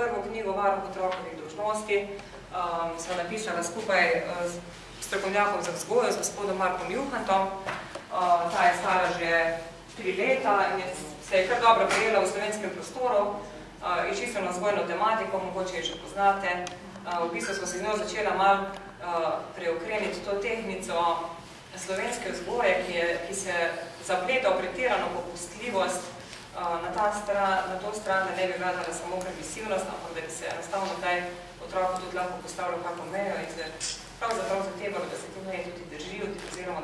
prvo knjigo Varuh otrokovih dolžnosti sva napisala skupaj s strokovnjakom za vzgojo, z gospodom Markom Juhantom. Ta je stara že 3 leta in se je kar dobro prijela v slovenskem prostoru. Je čisto na vzgojno tematiko, mogoče jo že poznate. V bistvu smo se z njo začela malo preokreniti to tehnico slovenske vzgoje, ki se zapleta v pretirano popustljivost na to stran, da ne bi gledala samo permisivnost, ampak da bi se enostavno taj otroku tudi lahko postavljal kako mejo in se pravzaprav zatevalo, da se te meje tudi držijo, oziroma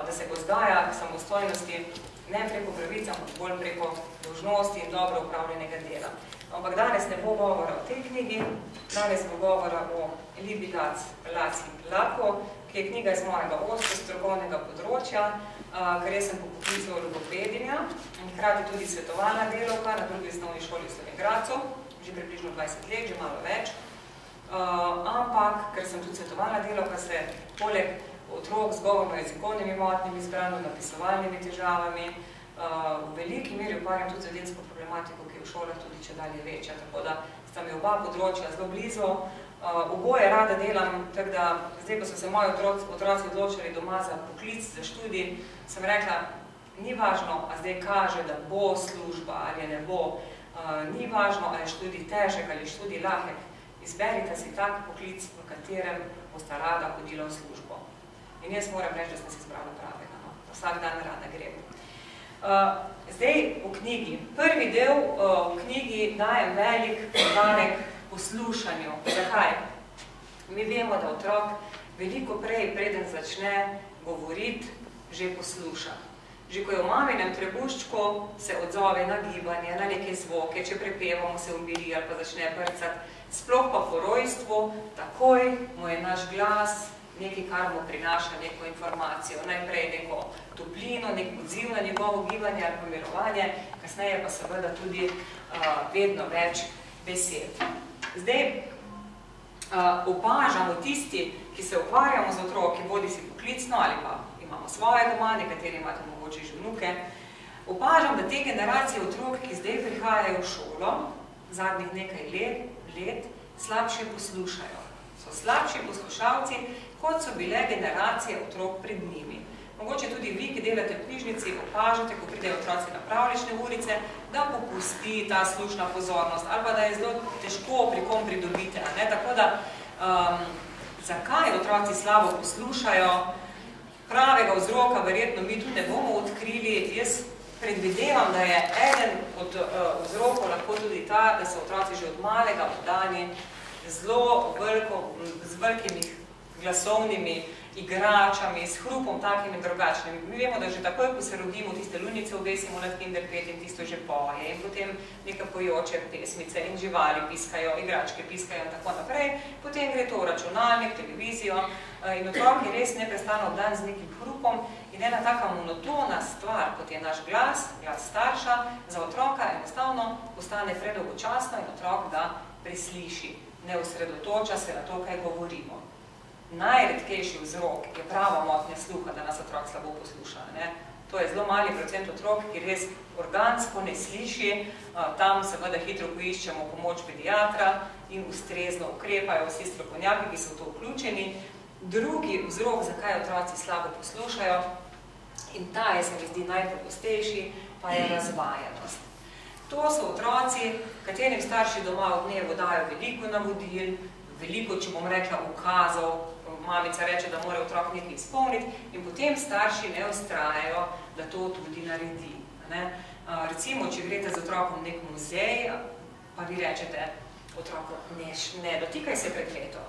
da se vzgaja k samostojnosti ne preko pravic, ampak bolj preko dolžnosti in dobro upravljenega dela. Ampak danes ne bo govora o tej knjigi, danes bo govora o Libi Laci Lako, ki je knjiga iz mojega strokovnega področja, ker jaz sem po poklicu logopedinja in hkrati tudi svetovalna delavka na drugi osnovni šoli v Slovenj Gradcu, že približno 20 let, že malo več. Ampak, ker sem tudi svetovalna delavka, se poleg otrok z govorno-jezikovnimi motnjami, z bralno-napisovalnimi težavami, v veliki meri ukvarjam tudi z vedensko problematiko, ki je v šolah tudi čedalje večja, tako da sta mi oba področja zelo blizu. Oboje rada delam, tako da zdaj, ko so se moji otroci odločili doma za poklic, za študij, sem rekla, ni važno, a zdaj kaže, da bo služba ali ne bo, ni važno, ali je študij težek ali je študij lahek, izberite si tak poklic, v katerem bosta rada hodila v službo. In jaz moram reči, da sem si izbrala pravega, no? Vsak dan rada grem. Zdaj v knjigi. Prvi del v knjigi dajem velik poudarek poslušanju. Zakaj? Mi vemo, da otrok veliko prej, preden začne govoriti, že posluša. Že ko je v maminem trebuščku, se odzove na gibanje, na neke zvoke, če prepevamo, se umiri ali pa začne brcati. Sploh pa po rojstvu, takoj mu je naš glas nekaj, kar mu prinaša neko informacijo. Najprej neko toplino, nek odziv na njegovo gibanje ali pomirovanje, kasneje pa seveda tudi vedno več besed. Zdaj, opažamo tisti, ki se ukvarjamo z otroki, bodi si poklicno ali pa imamo svoje doma, nekateri imate mogoče že vnuke, opažam, da te generacije otrok, ki zdaj prihajajo v šolo, zadnjih nekaj let, slabše poslušajo. So slabši poslušalci, kot so bile generacije otrok pred njimi. Mogoče tudi vi, ki delate v knjižnici, opažate, ko pridejo otroci na pravljične urice, da popusti ta slušna pozornost, ali pa da je zelo težko pri kom pridobite. Tako da, zakaj otroci slabo poslušajo, pravega vzroka verjetno mi tudi ne bomo odkrili. Jaz predvidevam, da je eden od vzrokov lahko tudi ta, da so otroci že od malega oddani zelo z velikimi glasovnimi igračami, s hrupom takim in drugačnim. Mi vemo, da že takoj, ko se rodimo, tiste lunice obesimo nad Kinderpet in tisto že poje in potem neke pojoče pesmice in živali piskajo, igračke piskajo in tako naprej. Potem gre to v računalnik, televizijo in otrok je res neprestano obdan z nekim hrupom in ena taka monotona stvar, kot je naš glas, glas starša, za otroka enostavno postane predolgočasno in otrok ga presliši. Ne osredotoča se na to, kaj govorimo. Najredkejši vzrok je prava motnja sluha, da nas otrok slabo posluša. To je zelo mali procent otrok, ki res organsko ne sliši, tam seveda hitro poiščemo pomoč pediatra in ustrezno ukrepajo vsi strokovnjaki, ki so v to vključeni. Drugi vzrok, zakaj otroci slabo poslušajo, in ta je, se mi zdi, najpogostejši, pa je razvajenost. To so otroci, katerim starši doma v dnevu dajo veliko navodil, veliko, če bom rekla, ukazov, mamica reče, da mora otrok nekaj izpolniti in potem starši ne vztrajajo, da to tudi naredi. Recimo, če greste z otrokom v nek muzej, pa vi rečete otroku, ne dotikaj se predmetov.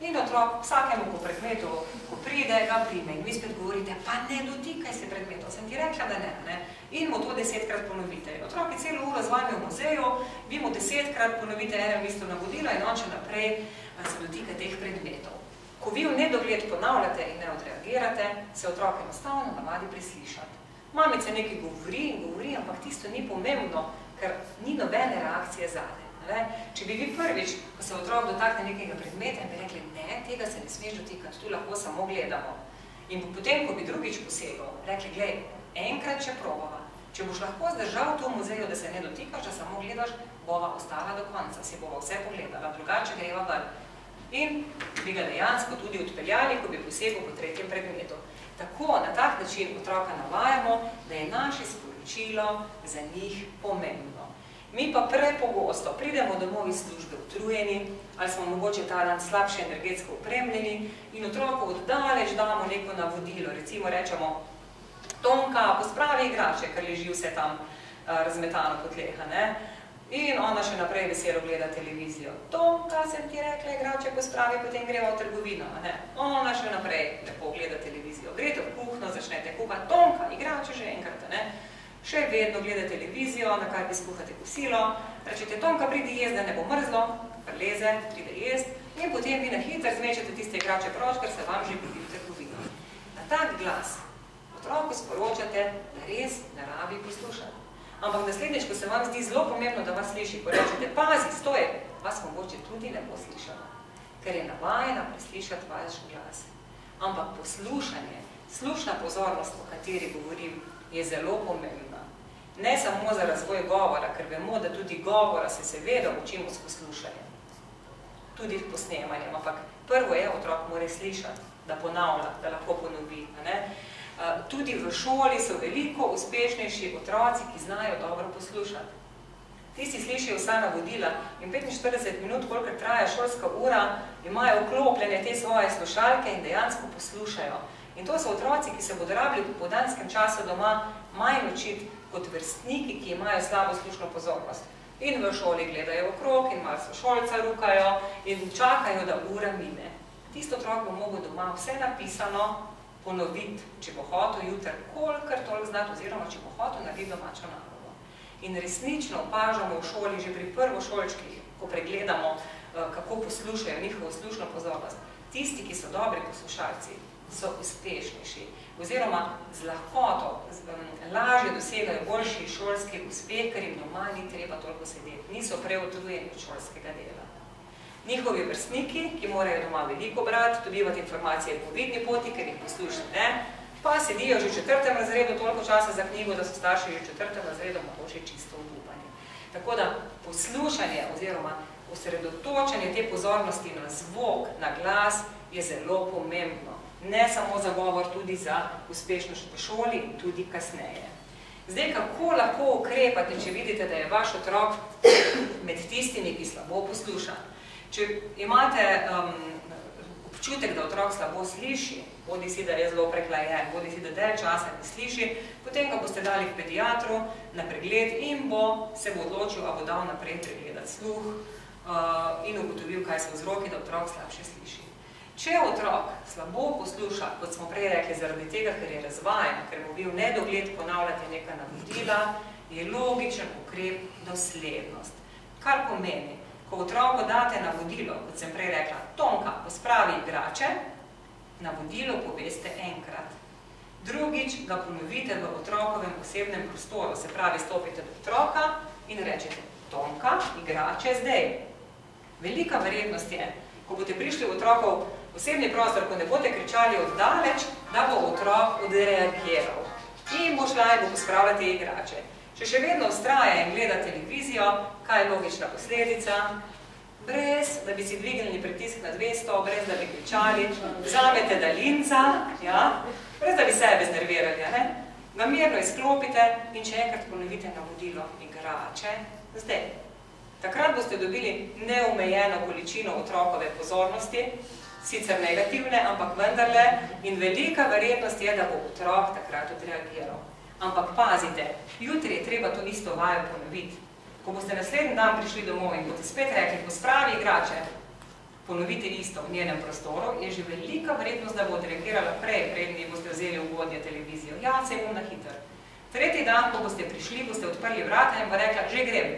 In otrok vsakemu po predmetu, ko pride, ga prime in vi spet govorite, pa ne dotikaj se predmetov, sem ti rekla, da ne. In mu to 10-krat ponovite. Otrok je celo uro z vami v muzeju, vi mu 10-krat ponovite eno isto navodilo in on še naprej se dotika teh predmetov. Ko vi v nedogled ponavljate in ne odreagirate, se otrok enostavno navadi preslišati. Mamica nekaj govori, ampak tisto ni pomembno, ker ni nobene reakcije zade. Če bi vi prvič, ko se otrok dotakne nekega predmeta in bi rekli, ne, tega se ne smeš dotikati, tu lahko samo gledamo. In potem, ko bi drugič posegal, rekli, glej, enkrat še probava. Če boš lahko zdržal to v muzeju, da se ne dotikaš, da samo gledaš, bova ostala do konca, si bova vse pogledala, drugače greva ven. In bi ga dejansko tudi odpeljali, ko bi posebej po tretjem predmetu. Tako, na tak način otroka navajamo, da je naše sporočilo za njih pomembno. Mi pa prepogosto pridemo domov iz službe utrujeni, ali smo mogoče ta dan slabše energetsko opremljeni in otroku oddaleč damo neko navodilo. Recimo rečemo, Tonka, pospravi igrače, ker leži vse tam razmetano po tleh, ne? In ona še naprej veselo gleda televizijo. Tonka, sem ti rekla, igrače pospravi, potem greva v trgovino, ne? Ona še naprej lepo gleda televizijo. Grete v kuhno, začnete kuhati, Tonka, igrače že enkrat, ne? Še vedno gleda televizijo, na kar bi skuhate kosilo. Rečete, Tonka, pridi jesti, da ne bo mrzlo, preleze, pride jesti. In potem vi na hitro zmečete tiste igrače proč, ker se vam že budi v trgovino. Na tak glas otroku sporočate, da res ne rabi poslušati. Ampak naslednjič, ko se vam zdi zelo pomembno, da vas sliši, ko rečete, pazi, stoj, vas mogoče tudi ne bo slišala, ker je navajena preslišati vaš glas. Ampak poslušanje, slušna pozornost, o kateri govorim, je zelo pomembna. Ne samo za razvoj govora, ker vemo, da tudi govora se seveda učimo s poslušanjem. Tudi s posnemanjem, ampak prvo je, otrok mora slišati, da ponavlja, da lahko ponovi, ne? Tudi v šoli so veliko uspešnejši otroci, ki znajo dobro poslušati. Tisti slišijo vsa navodila in 45 minut, kolikor traja šolska ura, imajo vklopljene te svoje slušalke in dejansko poslušajo. In to so otroci, ki se bodo rabili v popoldanskem času doma manj učiti kot vrstniki, ki imajo slabo slušno pozornost. In v šoli gledajo okrog in malo sošolca rukajo in čakajo, da ura mine. Tisto otrok bo mogel doma vse napisano ponoviti, če bo hotel jutri kolikor toliko znati, oziroma če bo hotel narediti domačo nalogo. In resnično opažamo v šoli, že pri prvošolčkih, ko pregledamo, kako poslušajo njihovo slušno pozornost. Tisti, ki so dobri poslušalci, so uspešnejši, oziroma z lahkoto, lažje dosegajo boljši šolski uspeh, ker jim doma ni treba toliko sedeti, niso preutrujeni od šolskega dela. Njihovi vrstniki, ki morajo doma veliko brati, dobivati informacije po vidni poti, ker jih poslušajo ne, pa sedijo že v 4. razredu toliko časa za knjigo, da so starši že v 4. razredu mogoče čisto obupani. Tako da poslušanje oziroma osredotočanje te pozornosti na zvok, na glas je zelo pomembno. Ne samo za govor, tudi za uspešnost v šoli in tudi kasneje. Zdaj, kako lahko ukrepate, če vidite, da je vaš otrok med tistimi, ki slabo posluša? Če imate občutek, da otrok slabo sliši, bodi si, da je zelo prehlajen, bodi si, da del časa ne sliši, potem ga boste dali k pediatru na pregled in se bo odločil, a bo dal naprej pregledati sluh in ugotovil, kaj so vzroki, da otrok slabše sliši. Če otrok slabo posluša, kot smo prej rekli, zaradi tega, ker je razvajen, ker mu bil nedogled ponavljati neka navodila, je logičen ukrep doslednost. Kar pomeni, ko otroku date navodilo, kot sem prej rekla, Tonka, pospravi igrače, navodilo poveste enkrat. Drugič ga ponovite v otrokovem osebnem prostoru, se pravi, stopite do otroka in rečete, Tonka, igrače zdaj. Velika verjetnost je, ko boste prišli v otrokov osebni prostor, ko ne boste kričali oddaleč, da bo otrok odreagiral. In bo šla in bo pospravljati igrače. Če še vedno vztraja in gleda televizijo, kaj je logična posledica? Brez, da bi si dvignili pritisk na 200, brez, da bi kričali, vzamete daljinca, ja? Brez, da bi sebe znervirali, ne? Ga mirno izklopite in če enkrat ponovite navodilo igrače, zdaj. Takrat boste dobili neomejeno količino otrokove pozornosti, sicer negativne, ampak vendarle, in velika verjetnost je, da bo otrok takrat odreagiral. Ampak pazite, jutri je treba to isto vajo ponoviti. Ko boste naslednji dan prišli domov in boste spet rekli, pospravi igrače, ponovite isto v njenem prostoru, je že velika verjetnost, da bo odreagirala prej, prednji boste vzeli ugodnje televizijo. Ja, se bom na hiter. Tretji dan, ko boste prišli, boste odprli vrata in bo rekla, že grem.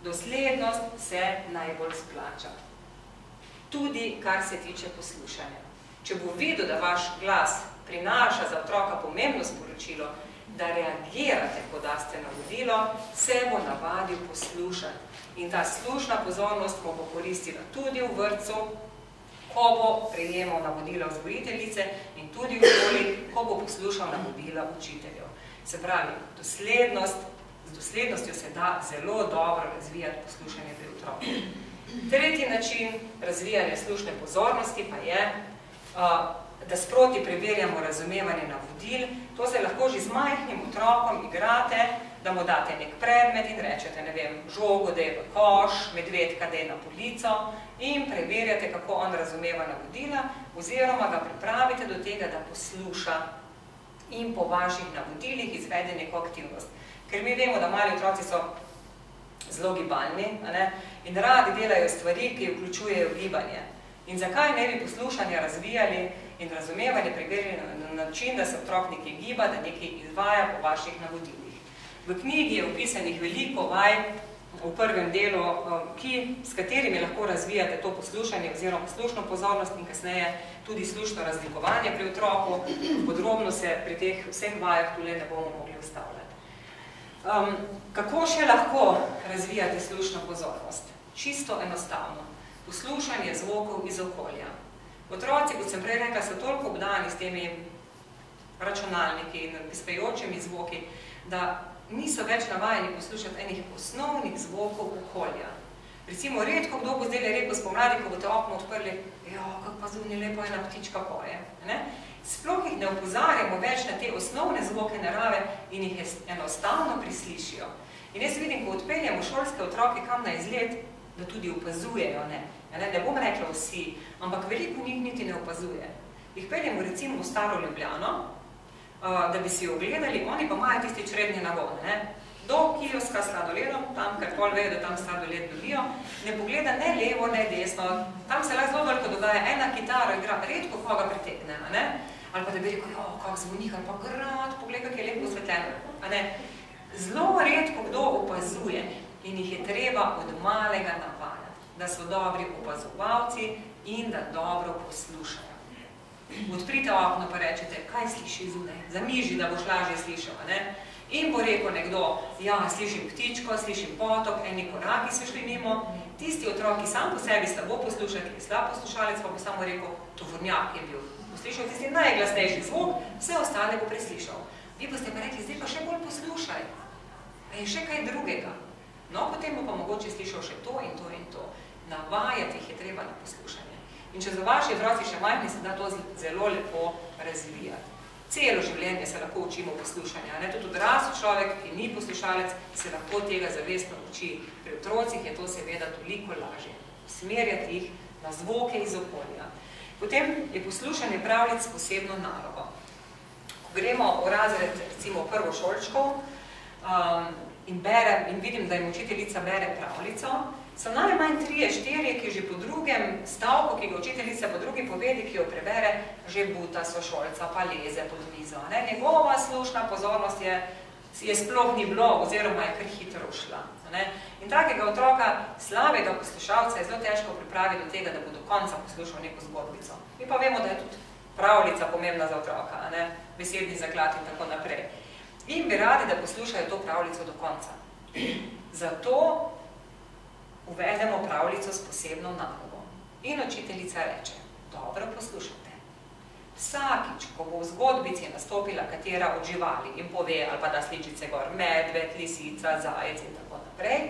Doslednost se najbolj splača. Tudi, kar se tiče poslušanja. Če bo videl, da vaš glas prinaša za otroka pomembno sporočilo, da reagirate, ko daste navodilo, se bo navadil poslušati. In ta slušna pozornost bo koristila tudi v vrtcu, ko bo prejemal navodila vzgojiteljice in tudi v šoli, ko bo poslušal navodila učiteljev. Se pravi, z doslednostjo se da zelo dobro razvijati poslušanje pri otroku. Tretji način razvijanja slušne pozornosti pa je, da sproti preverjamo razumevanje navodil. To se lahko že z majhnim otrokom igrate, da mu date nek predmet in rečete, ne vem, žogo, da je v koš, medvedka, da je na polico in preverjate, kako on razumeva navodila, oziroma ga pripravite do tega, da posluša in po vaših navodilih izvede neko aktivnost. Ker mi vemo, da mali otroci so zelo gibalni in radi delajo stvari, ki vključujejo gibanje. In zakaj ne bi poslušanja razvijali in razumevanje preverjali na način, da se otrok nekaj giba, da nekaj izvaja po vaših navodilih. V knjigi je opisanih veliko vaj v prvem delu, s katerimi lahko razvijate to poslušanje oziroma slušno pozornost in kasneje tudi slušno razlikovanje pri otroku. Podrobno se pri teh vseh vajah tule ne bomo mogli ustavljati. Kako še lahko razvijate slušno pozornost? Čisto enostavno. Poslušanje zvokov iz okolja. Otroci, kot sem prej rekla, so toliko obdani s temi računalniki in piskajočimi zvoki, da niso več navajeni poslušati enih osnovnih zvokov okolja. Recimo, redko kdo bo zdaj rekel spomladi, ko boste okno odprli, kako pa zunaj lepo ena ptička poje. Sploh jih ne opozarjamo več na te osnovne zvoke narave in jih enostavno prislišijo. In jaz vidim, ko odpeljamo šolske otroke kam na izlet, da tudi opazujejo, ne bom rekla vsi, ampak veliko njih niti ne opazuje. Jih peljemo recimo v Staro Ljubljano, da bi si jo ogledali, oni pa imajo tisti čredni nagon, do kioska s sladoledom, tam, ker pol vejo, da tam sladoled dobijo, ne pogleda ne levo, ne desno, tam se lahko zelo veliko dogaja, ena kitara igra, redko koga pritegne, ali pa da bi rekel, kak zvonik, ali pa grad, pogled, kak je lepo osvetljeno. Zelo redko kdo opazuje in jih je treba od malega navajati, da so dobri opazovalci in da dobro poslušajo. Odprite okno pa rečete, kaj sliši zunaj, zamiži, da boš lažje slišal, in bo rekel nekdo, slišim ptičko, slišim potok, eni koraki so šli mimo, tisti otrok, ki sam po sebi slabo posluša, ki je slab poslušalec, pa bo samo rekel, tovornjak je bil. Poslišal tisti najglasnejši zvok, vse ostale bo preslišal. Vi boste pa rekli, zdaj pa še bolj poslušaj, a je še kaj drugega. No, potem bo pa mogoče slišal še to in to in to. Navajati jih je treba na poslušanje. In če za vaši otroci še majhni, se da to zelo lepo razvijati. Celo življenje se lahko učimo poslušanja. Tudi odrasel človek, ki ni poslušalec, se lahko tega zavestno uči. Pri otrocih je to seveda toliko lažje. Usmerjati jih na zvoke iz okolja. Potem je poslušanje pravljic posebno nalogo. Ko gremo v razred, recimo prvošolčkov, in vidim, da jim učiteljica bere pravljico, so najmanj 3-4, ki že po drugem stavku, ki ga učiteljica po drugi povedi, ki jo prebere, že buta sošolca, pa leze pod mizo. Njegova slušna pozornost je sploh ni bilo, oziroma je kar hitro ušla. In takega otroka, slabega poslušalca, je zelo težko pripraviti do tega, da bo do konca poslušal neko zgodbico. Mi pa vemo, da je tudi pravljica pomembna za otroka, besedni zaklad in tako naprej. In bi radi, da poslušajo to pravljico do konca. Zato uvedemo pravljico s posebno nalogo. In učiteljica reče, dobro poslušajte. Vsakič, ko bo v zgodbici nastopila katera od živali in pove, ali pa da sličice gor, medved, lisica, zajec in tako naprej,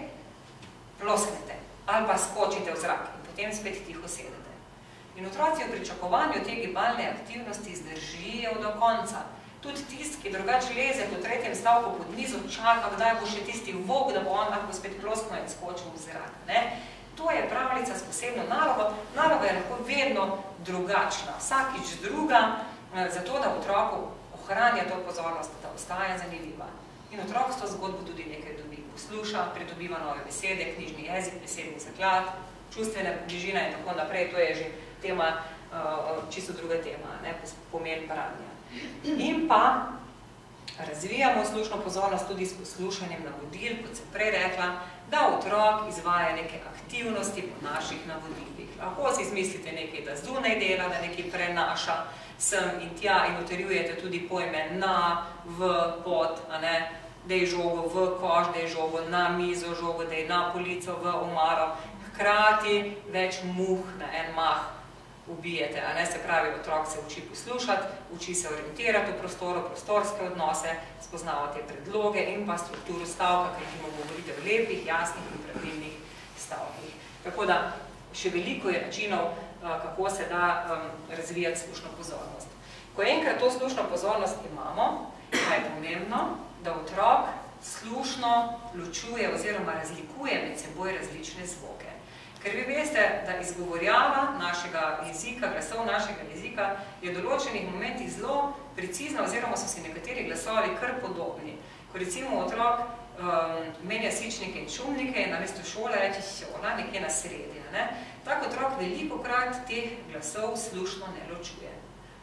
plosknete ali pa skočite v zrak in potem spet tiho sedete. In otroci v pričakovanju te gibalne aktivnosti zdržijo do konca. Tudi tisti, ki drugače leze po tretjem stavku pod mizo, čaka, kdaj bo še tisti vok, da bo on lahko spet plosknil in skočil v zrak. To je pravljica s posebno nalogo. Naloga je lahko vedno drugačna, vsakič druga, zato da otroku ohranja to pozornost, da ostaja zanimiva. In otrok s to zgodbo tudi nekaj dobi. Posluša, pridobiva nove besede, knjižni jezik, besedni zaklad, čustvena bližina in tako naprej. To je že tema, čisto druga tema, pomen branja. In pa razvijamo slušno pozornost tudi s poslušanjem navodil, kot sem prej rekla, da otrok izvaja neke aktivnosti po naših navodilih. Lahko si izmislite nekaj, da zunaj dela, da nekaj prenaša sem in tja in utrjujete tudi pojme na, v, pod, da je žogo v koš, da je žogo na mizo, žogo, da je na polico, v omaro. Hkrati več muh na en mah ubijete, a ne, se pravi, otrok se uči poslušati, uči se orientirati v prostoru, prostorske odnose, spoznava te predloge in pa strukturo stavka, ker jim govorite v lepih, jasnih in pravilnih stavkih. Tako da še veliko je načinov, kako se da razvijati slušno pozornost. Ko enkrat to slušno pozornost imamo, je pomembno, da otrok slušno ločuje oziroma razlikuje med seboj različne zvoke. Ker vi veste, da izgovorjava našega jezika, glasov našega jezika, je v določenih momentih zelo precizna oziroma so si nekateri glasovi kar podobni. Ko recimo otrok menja sičnike in šumnike in namesto šole reče šola, nekje na sredi. Tak otrok velikokrat teh glasov slušno ne ločuje.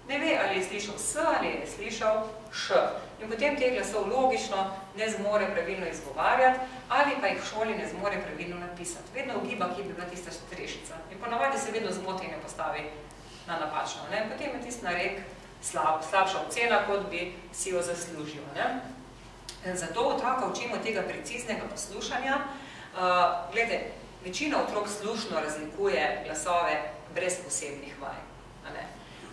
Ne ve, ali je slišal S ali je slišal Š. In potem teh glasov logično ne zmore pravilno izgovarjati ali pa jih v šoli ne zmore pravilno napisati. Vedno ugiba, ki bi bila tista strešica. In ponavadi se vedno zmoti in jo postavi na napačno. Potem je tist narek slabša ocena, kot bi si jo zaslužil. Zato otroka učimo tega preciznega poslušanja. Glede, večina otrok slušno razlikuje glasove brez posebnih vaj.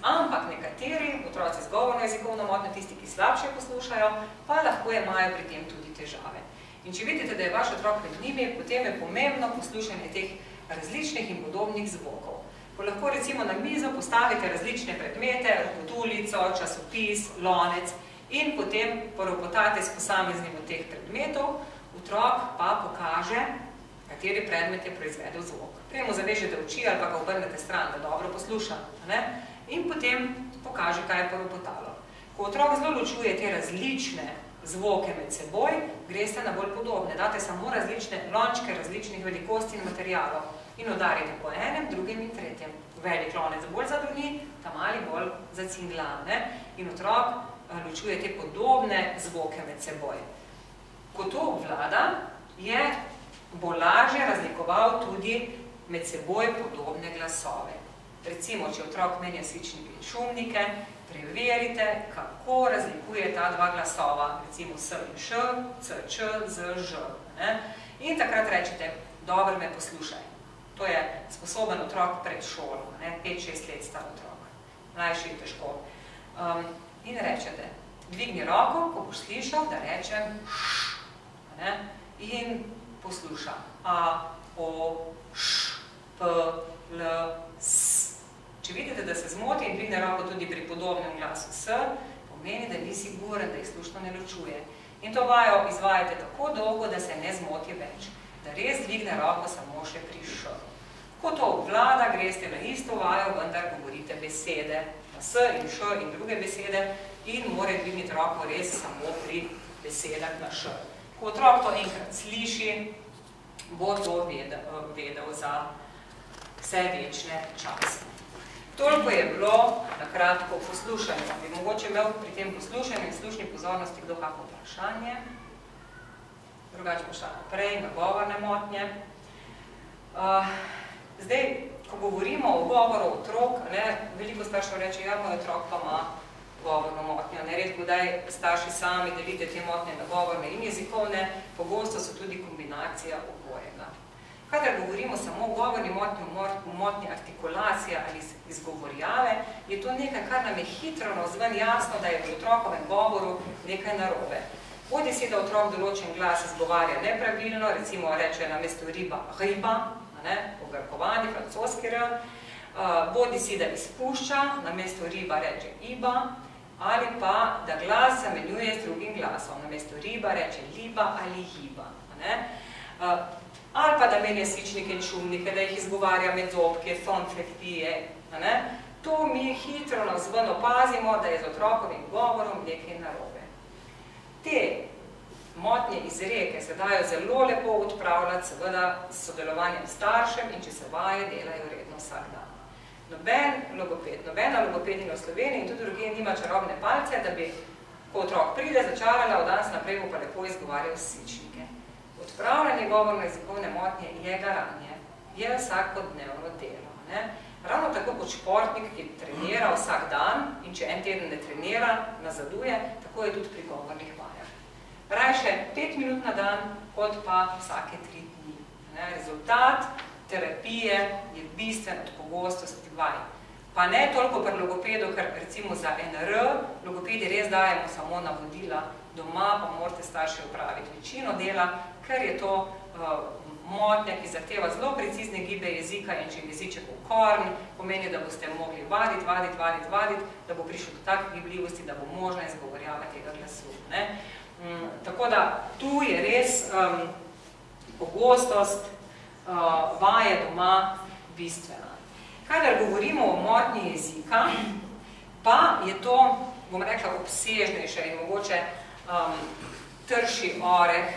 Ampak nekateri otroci z govorno-jezikovno motnjo, tisti, ki slabše poslušajo, pa lahko imajo pri tem tudi težave. In če vidite, da je vaš otrok med njimi, potem je pomembno poslušanje teh različnih in podobnih zvokov. Ko lahko recimo na mizo postavite različne predmete, rokotulico, časopis, lonec in potem poropotate s posameznim od teh predmetov, otrok pa pokaže, kateri predmet je proizvedel zvok. Prej mu zavežete oči ali pa ga obrnete stran, da dobro posluša. In potem pokaže, kaj je poropotalo. Ko otrok zelo ločuje te različne zvoke med seboj, greste na bolj podobne. Date samo različne lončke, različnih velikosti in materijalov in udarite po enem, drugem in tretjem. Velik lonec bolj zadrni, ta mali bolj zacinglan. In otrok ločuje te podobne zvoke med seboj. Ko to obvlada, bo lažje razlikoval tudi med seboj podobne glasove. Recimo, če otrok menja svičnike in šumnike, preverite, kako razlikuje ta dva glasova, recimo S in Š, C, Č, Z, Ž. In takrat rečete, dobro me poslušaj. To je sposoben otrok pred šolo, 5-6 let star otrok. Mlajši je težko. In rečete, dvigni roko, ko boš slišal, da rečem Š. In posluša. A, O, Š, P, L, S. Če vidite, da se zmoti in dvigne roko tudi pri podobnem glasu S, pomeni, da ni siguren, da jih slušno ne ločuje. In to vajo izvajate tako dolgo, da se ne zmoti več. Da res dvigne roko samo še pri Š. Ko to obvlada, greste na isto vajo, vendar govorite besede. Na S in Š in druge besede in mora dvigniti roko res samo pri besedah na Š. Ko otrok to enkrat sliši, bo to vedel za vse večne čase. Toliko je bilo na kratko poslušanje. Bi mogoče imel pri tem poslušanju in slušni pozornosti kdo kako vprašanje. Drugače bo šla naprej, na govorne motnje. Zdaj, ko govorimo o govoru otrok, veliko staršev reče, ja, moj otrok pa ima govorno motnjo. Neredko daj starši sami delite te motnje na govorne in jezikovne, pogosto so tudi kombinacija obojega. Kadar govorimo samo o govorni motnji, o motnji artikulacije ali izgovorjave, je to nekaj, kar nam je hitro navzven jasno, da je v otrokovem govoru nekaj narobe. Bodi si, da otrok določen glas izgovarja nepravilno, recimo reče namesto riba, riba, pogrkovani, francoski R, bodi si, da izpušča, namesto riba reče iba, ali pa, da glas zamenjuje z drugim glasom, namesto riba reče liba ali jiba. Ali pa da menja svičnike in šumnike, da jih izgovarja med zobke, fonflektije. To mi hitro navzven opazimo, da je z otrokovim govorom nekaj narobe. Te motnje izreke se dajo zelo lepo odpravljati, seveda s sodelovanjem staršem in če se vaje, delajo redno vsak dan. Nobena logopedina v Sloveniji in tudi drugje nima čarobne palce, da bi, ko otrok pride, začarala, od danes naprej bo pa lepo izgovarjal svičnike. Odpravljanje govorno-jezikovne motnje je garanje, je vsakodnevno delo. Ravno tako kot športnik, ki trenira vsak dan in če en teden ne trenira, nazaduje, tako je tudi pri govornih vajah. Rajše 5 minut na dan, kot pa vsake 3 dni. Rezultat terapije je bistven od pogostosti vaj. Pa ne toliko pri logopedu, ker recimo za NR logopedi res dajemo samo navodila, doma pa morate starši opraviti večino dela, ker je to motnja, ki zahteva zelo precizne gibe jezika in če jeziček okorn, pomeni, da boste mogli vaditi, da bo prišel do takih gibljivosti, da bo možna izgovorjava tega glasu. Tako da tu je res pogostost vaje doma bistvena. Kadar govorimo o motnji jezika, pa je to, bom rekla, obsežnejše in mogoče trši oreh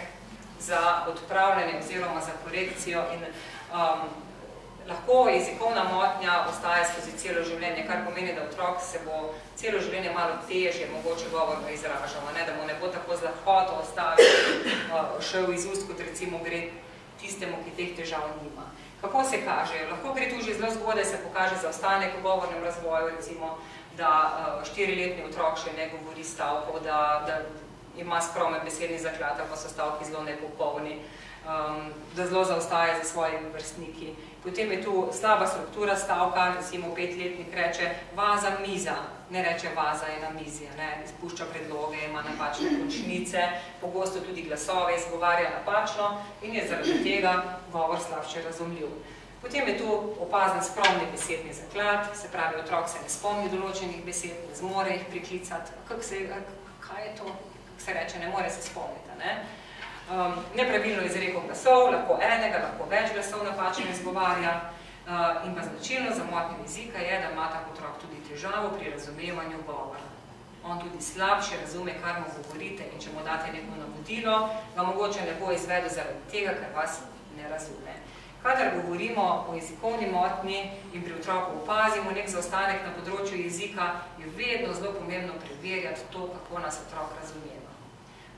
za odpravljanje oziroma za korekcijo in lahko jezikovna motnja ostaja skozi celo življenje, kar pomeni, da otrok se bo celo življenje malo težje mogoče govorno izražal, da mu ne bo tako z lahkoto šel iz ust, kot recimo gre tistemu, ki teh težav nima. Kako se kažejo? Lahko gre tu že zelo zgodaj, se pokaže zaostanek v govornem razvoju, recimo, da 4-letni otrok še ne govori stavkov, da ima skromen besedni zaklad, pa so stavki zelo nepopolni, da zelo zaostaja za svojimi vrstniki. Potem je tu slaba struktura stavka, recimo 5-letnik reče vaza, miza, ne reče vaza je na mizi, izpušča predloge, ima napačne končnice, pogosto tudi glasove izgovarja napačno in je zaradi tega govor slabše razumljiv. Potem je tu opazen skromni besedni zaklad, se pravi, otrok se ne spomni določenih besed, ne zmore jih priklicati, kaj je to? Se reče, ne more se spomniti. Nepravilno izreko glasov, lahko enega, lahko več glasov napačno izgovarja in pa značilno za motnjo jezika je, da ima tak otrok tudi težavo pri razumevanju govora. On tudi slabše razume, kar mu govorite in če mu date neko navodilo, ga mogoče ne bo izvedel zaradi tega, ker vas ne razume. Kadar govorimo o jezikovni motnji in pri otroku opazimo nek zaostanek na področju jezika, je vedno zelo pomembno preverjati to, kako nas otrok razumeva.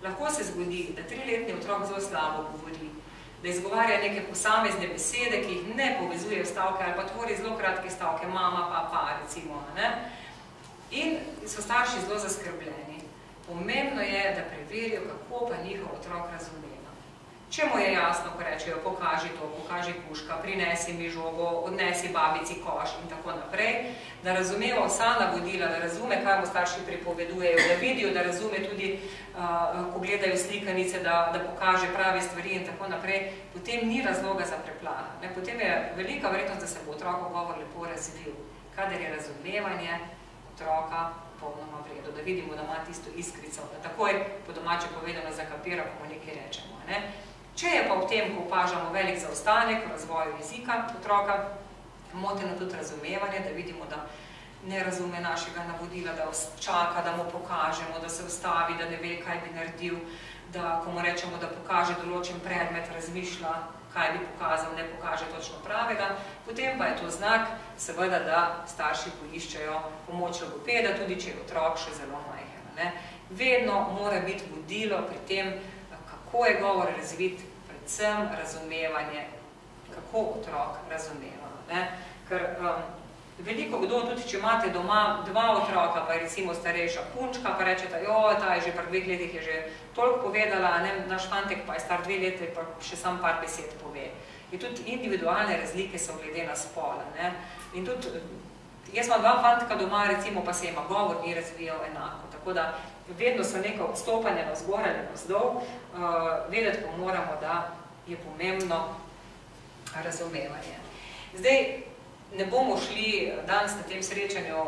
Lahko se zgodi, da 3-letni otrok zelo slabo govori, da izgovarja neke posamezne besede, ki jih ne povezuje v stavke ali pa tvori zelo kratke stavke, mama, pa, recimo. In so starši zelo zaskrbljeni. Pomembno je, da preverijo, kako pa njihov otrok razumeva. Če mu je jasno, ko rečejo, pokaži to, pokaži kužka, prinesi mi žogo, odnesi babici koš in tako naprej, da razumeva vsa navodila, da razume, kaj mu starši pripovedujejo, da vidijo, da razume tudi, ko gledajo slikanice, da pokaže prave stvari in tako naprej, potem ni razloga za preplah. Potem je velika verjetnost, da se bo otrokov govor lepo razvil, kadar je razumevanje otroka popolnoma v redu, da vidimo, da ima tisto iskrico, da takoj po domače povedano zakapira, ko mu nekaj rečemo. Če je pa v tem, ko opažamo velik zaostanek v razvoju jezika otroka, moteno tudi razumevanje, da vidimo, da ne razume našega navodila, da čaka, da mu pokažemo, da se ustavi, da ne ve, kaj bi naredil, da ko mu rečemo, da pokaže določen predmet, razmišlja, kaj bi pokazal, ne pokaže točno pravega, potem pa je to znak, seveda, da starši poiščejo pomoč logopeda, tudi če je otrok še zelo majhen. Vedno mora biti vodilo pri tem, kako je govor razvit, predvsem razumevanje, kako otrok razumeva. Ker veliko kdo, tudi če imate doma 2 otroka, pa je recimo starejša punčka, pa rečete, ta je že pri 2 letih je že toliko povedala, naš fantek pa je star 2 leti, pa še sam par besed pove. In tudi individualne razlike so glede na spola. In tudi, jaz imam 2 fantka doma, recimo, pa se ima govor ni razvijal enako. Tako da vedno so neko odstopanje navzgor ali navzdol, vedeti pa moramo, da je pomembno razumevanje. Zdaj, ne bomo šli danes na tem srečanju,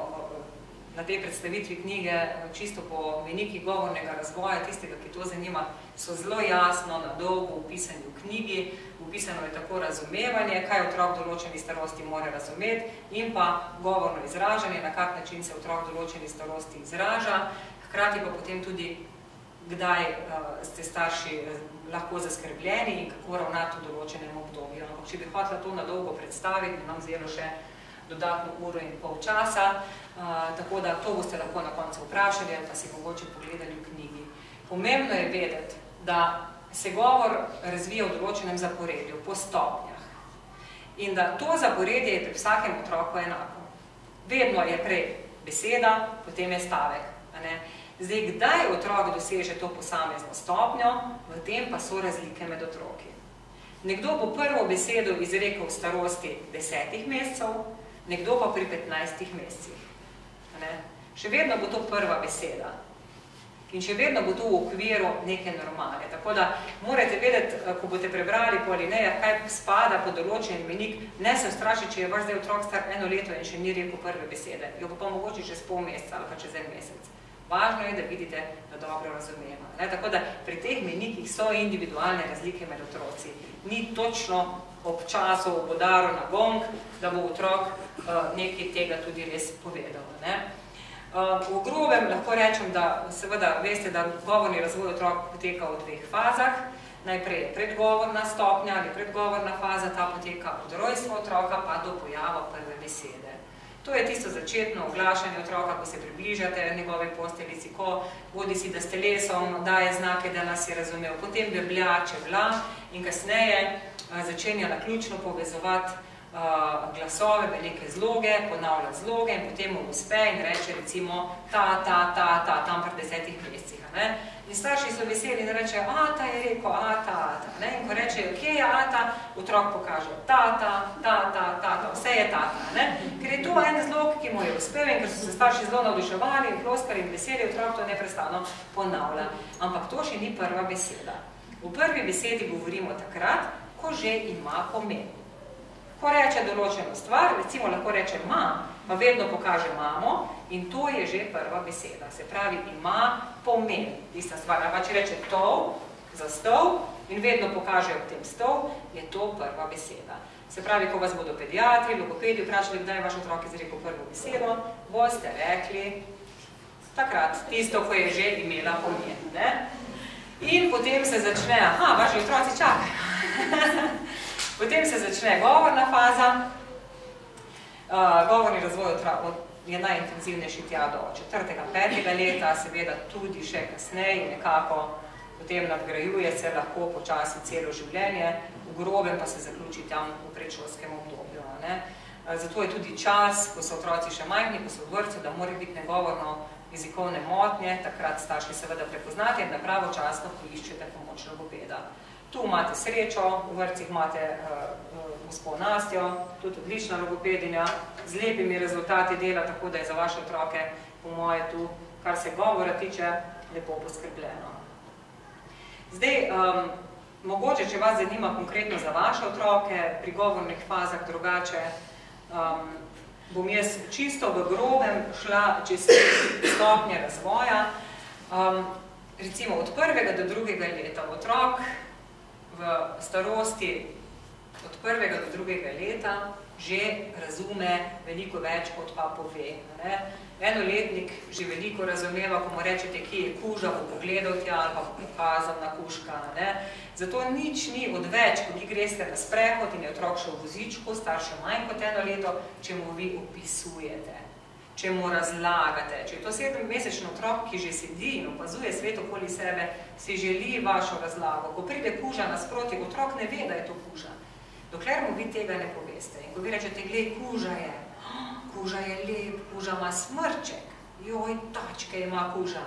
na tej predstavitvi knjige, čisto po meniki govornega razvoja, tistega, ki to zanima, so zelo jasno, na dolgo upisani v knjigi, upisano je tako razumevanje, kaj otrok določeni starosti mora razumeti in pa govorno izražanje, na kak način se otrok določeni starosti izraža, hkrati pa potem tudi, kdaj ste starši lahko zaskrbljeni in kako ravnati v določenem obdobju. Ampak če bi hotela to na dolgo predstaviti, bi nam vzelo še dodatno 1,5 časa, tako da to boste lahko na koncu vprašali ali pa si mogoče pogledali v knjigi. Pomembno je vedeti, da se govor razvija v določenem zaporedju, po stopnjah. In da to zaporedje je pri vsakem otroku enako. Vedno je prej beseda, potem je stavek. Zdaj, kdaj otrok doseže to posamezno stopnjo, v tem pa so razlike med otroki. Nekdo bo prvo besedo izrekel v starosti 10 mesecev, nekdo pa pri 15 mesecih. Še vedno bo to prva beseda. In še vedno bo to v okviru neke normale. Tako da morate vedeti, ko boste prebrali po alinejah, kaj spada po določen imenik, ne se ustraši, če je vaš zdaj otrok star 1 leto in še ni rekel prve besede. Jo pa mogoče čez pol meseca ali pa čez 1 mesec. Važno je, da vidite, da dobro razumemo. Tako da pri teh imenikih so individualne razlike med otroci. Ni točno ob času podaru na gong, da bo otrok nekaj tega tudi res povedal. V grobem lahko rečem, da seveda veste, da govorni razvoj otrok poteka v 2 fazah. Najprej je predgovorna stopnja ali predgovorna faza, ta poteka od rojstva otroka pa do pojava prve besede. To je tisto začetno oglašanje otroka, ko se približate njegovi posteljici, ko bodi si, da s telesom daje znake, da nas je razumel, potem beblja, čebla in kasneje začenja naključno povezovati glasove, velike zloge, ponavlja zloge in potem mu uspe in reče recimo ta, tam pri 10 mesecih. In starši so veseli in reče, ata je rekel, ata. In ko rečejo, kje je ata, otrok pokaže tata, vse je tata. Ker je to en zlog, ki mu je uspel in ker so se starši zelo navduševali in ploskali in veseli, otrok to neprestano ponavlja. Ampak to še ni prva beseda. V prvi besedi govorimo takrat, ko že ima pomen. Ko reče določeno stvar, recimo lahko reče mam, pa vedno pokaže mamo in to je že prva beseda. Se pravi, ima pomen tista stvar. Pa če reče tov, za stol in vedno pokaže ob tem stol, je to prva beseda. Se pravi, ko vas bodo pediatri, logopedi vprašali, kdaj je vaš otrok izrekel prvo besedo, boste rekli takrat, tisto, ko je že imela pomen. In potem se začne, vaši otroci čakajo. Potem se začne govorna faza. Govorni razvoj je najintenzivnejši tja do 4. 5. leta, seveda tudi še kasneje, nekako potem nadgrajuje se lahko počasi celo življenje, v grobem pa se zaključi tam v predšolskem obdobju. Zato je tudi čas, ko so otroci še majhni, ko so v vrtcu, da mora biti negovorno jezikovne motnje, takrat starši seveda prepoznate in da pravočasno poiščete pomoč logopeda. Tu imate srečo, v vrtcih imate gospo Nastjo, tudi odlična logopedinja, z lepimi rezultati dela, tako da je za vaše otroke, po moje tu, kar se govora tiče, lepo poskrbljeno. Zdaj, mogoče, če vas zanima konkretno za vaše otroke, pri govornih fazah drugače, bom jaz čisto v grobem šla čez stopnje razvoja. Recimo, od 1. do 2. leta otrok v starosti od 1. do 2. leta že razume veliko več, kot pa pove. Enoletnik že veliko razumeva, ko mu rečete, kje je kuža, bo pogledal tja ali pa pokazal na kužka. Zato nič ni odveč, ko vi greste na sprehod in je otrok še v vozičku, star še manj kot 1 leto, če mu vi opisujete, če mu razlagate. Če je to 7-mesečni otrok, ki že sedi in opazuje svet okoli sebe, si želi vašo razlago. Ko pride kuža nasproti, otrok ne ve, da je to kuža. Dokler mu vi tega ne poveste. In ko vi rečete, glej, kuža je lep, kuža ima smrček, joj, tačke ima kuža.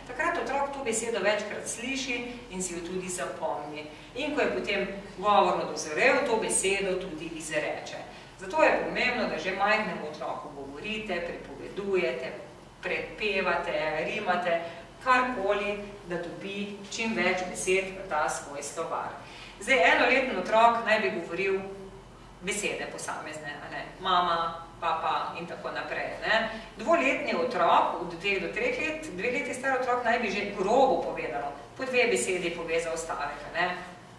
Takrat otrok to besedo večkrat sliši in si jo tudi zapomni. In ko je potem govorno dozorel, to besedo tudi izreče. Zato je pomembno, da že majhnemu otroku govorite, pripovedujete, predpevate, rimate, karkoli, da dobi čim več besed v ta svoj slovar. Zdaj, 1-letni otrok naj bi govoril besede posamezne, mama, papa in tako naprej. 2-letni otrok, od 2 do 3 let, 2 leti star otrok naj bi že grobo povedalo, po 2 besedi povezal stavek,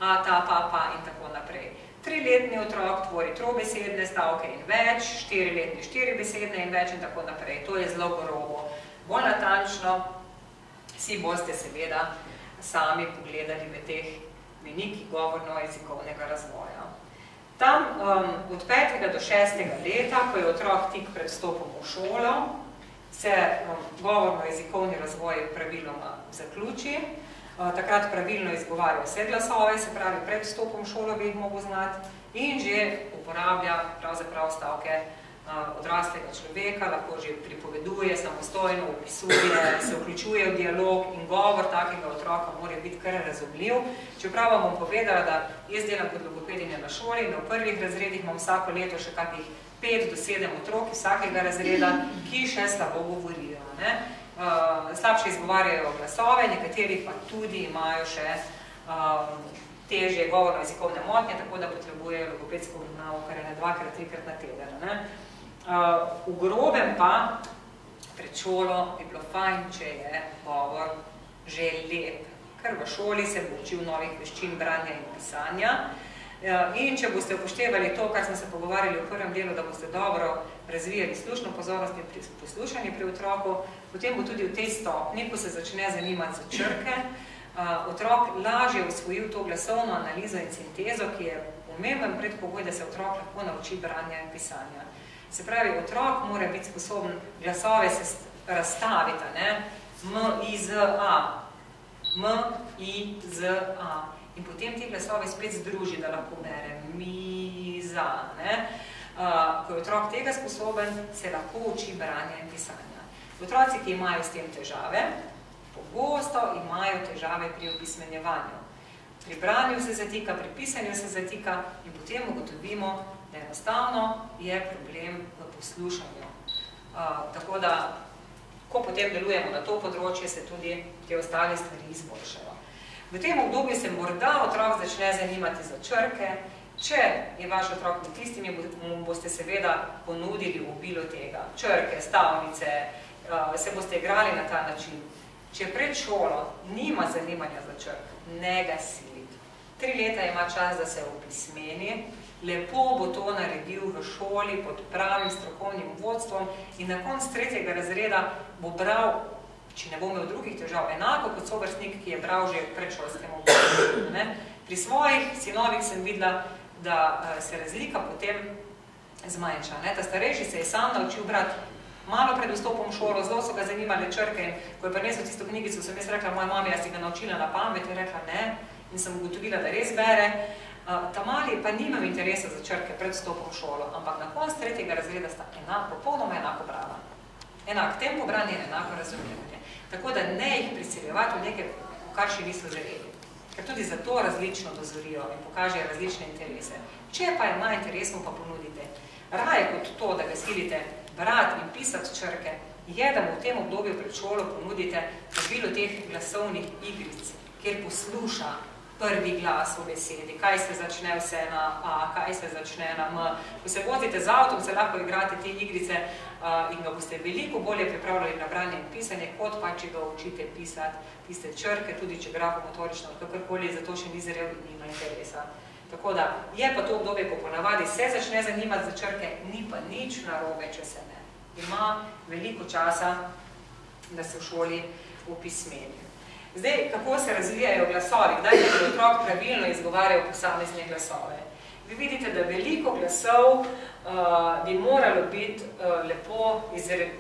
ata, papa in tako naprej. 3-letni otrok tvori trobesedne stavke in več, 4-letni 4-besedne in več in tako naprej. To je zelo grobo. Bolj natančno si boste seveda sami pogledali v teh menikih govorno-jezikovnega razvoja. Tam od 5. do 6. leta, ko je otrok tik pred vstopom v šolo, se govorno-jezikovni razvoj praviloma zaključi. Takrat pravilno izgovarja vse glasove, se pravi pred vstopom v šolo bi jih mogel znati in že uporablja pravzaprav stavke odraslega človeka, lahko že pripoveduje, samostojno opisuje, se vključuje v dialog in govor takega otroka mora biti kar razumljiv. Čeprav vam bom povedala, da jaz delam kot logopedinja na šoli in v prvih razredih imam vsako leto še kakih 5 do 7 otrok iz vsakega razreda, ki še slabo govorijo. Slabše izgovarjajo glasove, nekateri pa tudi imajo še težje govorno-jezikovne motnje, tako da potrebujejo logopedsko obravnavo, kar je 2-3 na teden. V grobem pa pred šolo bi bilo fajn, če je govor že lep, ker v šoli se bo učil novih veščin branja in pisanja. In če boste upoštevali to, kar smo se pogovarjali v prvem delu, da boste dobro razvijali slušno pozornost in poslušanje pri otroku, potem bo tudi v tej stopni, ko se začne zanimati za črke, otrok lažje usvojil to glasovno analizo in sintezo, ki je pomemben predpogoj, da se otrok lahko nauči branja in pisanja. Se pravi, otrok mora biti sposoben glasove se razstaviti, M, I, Z, A. M, I, Z, A. In potem te glasove spet združi, da lahko bere mi, za. Ko je otrok tega sposoben, se lahko uči branja in pisanja. Otroci, ki imajo s tem težave, pogosto imajo težave pri opismenjevanju. Pri branju se zatika, pri pisanju se zatika in potem ugotovimo, da enostavno je problem v poslušanju. Tako da, ko potem delujemo na to področje, se tudi te ostale stvari izboljšajo. V tem obdobju se morda otrok začne zanimati za črke. Če je vaš otrok med tistimi, mu boste seveda ponudili obilo tega. Črke, stavnice, se boste igrali na ta način. Če pred šolo nima zanimanja za črk, ne ga siliti. 3 leta ima čas, da se opismeni, lepo bo to naredil v šoli pod pravim strokovnim vodstvom in na koncu 3. razreda bo bral, če ne bo imel drugih težav, enako kot sovrstnik, ki je bral že v predšolskem obdobju. Pri svojih sinovih sem videla, da se razlika potem zmanjša. Ta starejši se je sam naučil brati malo pred vstopom v šolo, zelo so ga zanimale črke in ko je prinesel tisto knjigico, sem jaz rekla, moja mama, jaz si ga naučila na pamet, je rekla ne in sem ugotovila, da res bere. Ta mali pa nimam interesa za črke pred vstopom v šolo, ampak na koncu 3. razreda sta popolnoma enako brala. Enak tempo branja in enako razumevanje. Tako da ne jih prisiljevati v nekaj, v kar še niso želeli. Ker tudi zato različno dozorijo in pokažejo različne interese. Če pa ima interes, mu pa ponudite. Raje kot to, da ga silite brati in pisati črke, je, da mu v tem obdobju pred šolo ponudite obilo teh glasovnih igric, kjer posluša prvi glas v besedi, kaj se začne vse na A, kaj se začne na M. Ko se vozite z avtom, se lahko igrate te igrice in ga boste veliko bolje pripravljali na branje in pisanje, kot pa, če ga učite pisati tiste črke, tudi če grafomotorično, kakorkoli, zato še ni zrel in nima interesa. Tako da je pa to obdobje, ko ponavadi se začne zanimati za črke, ni pa nič narobe, če se ne. Ima veliko časa, da se v šoli opismeni. Zdaj, kako se razvijajo glasovi, kdaj je otrok pravilno izgovarjal posamezne glasove. Vi vidite, da veliko glasov bi moralo biti lepo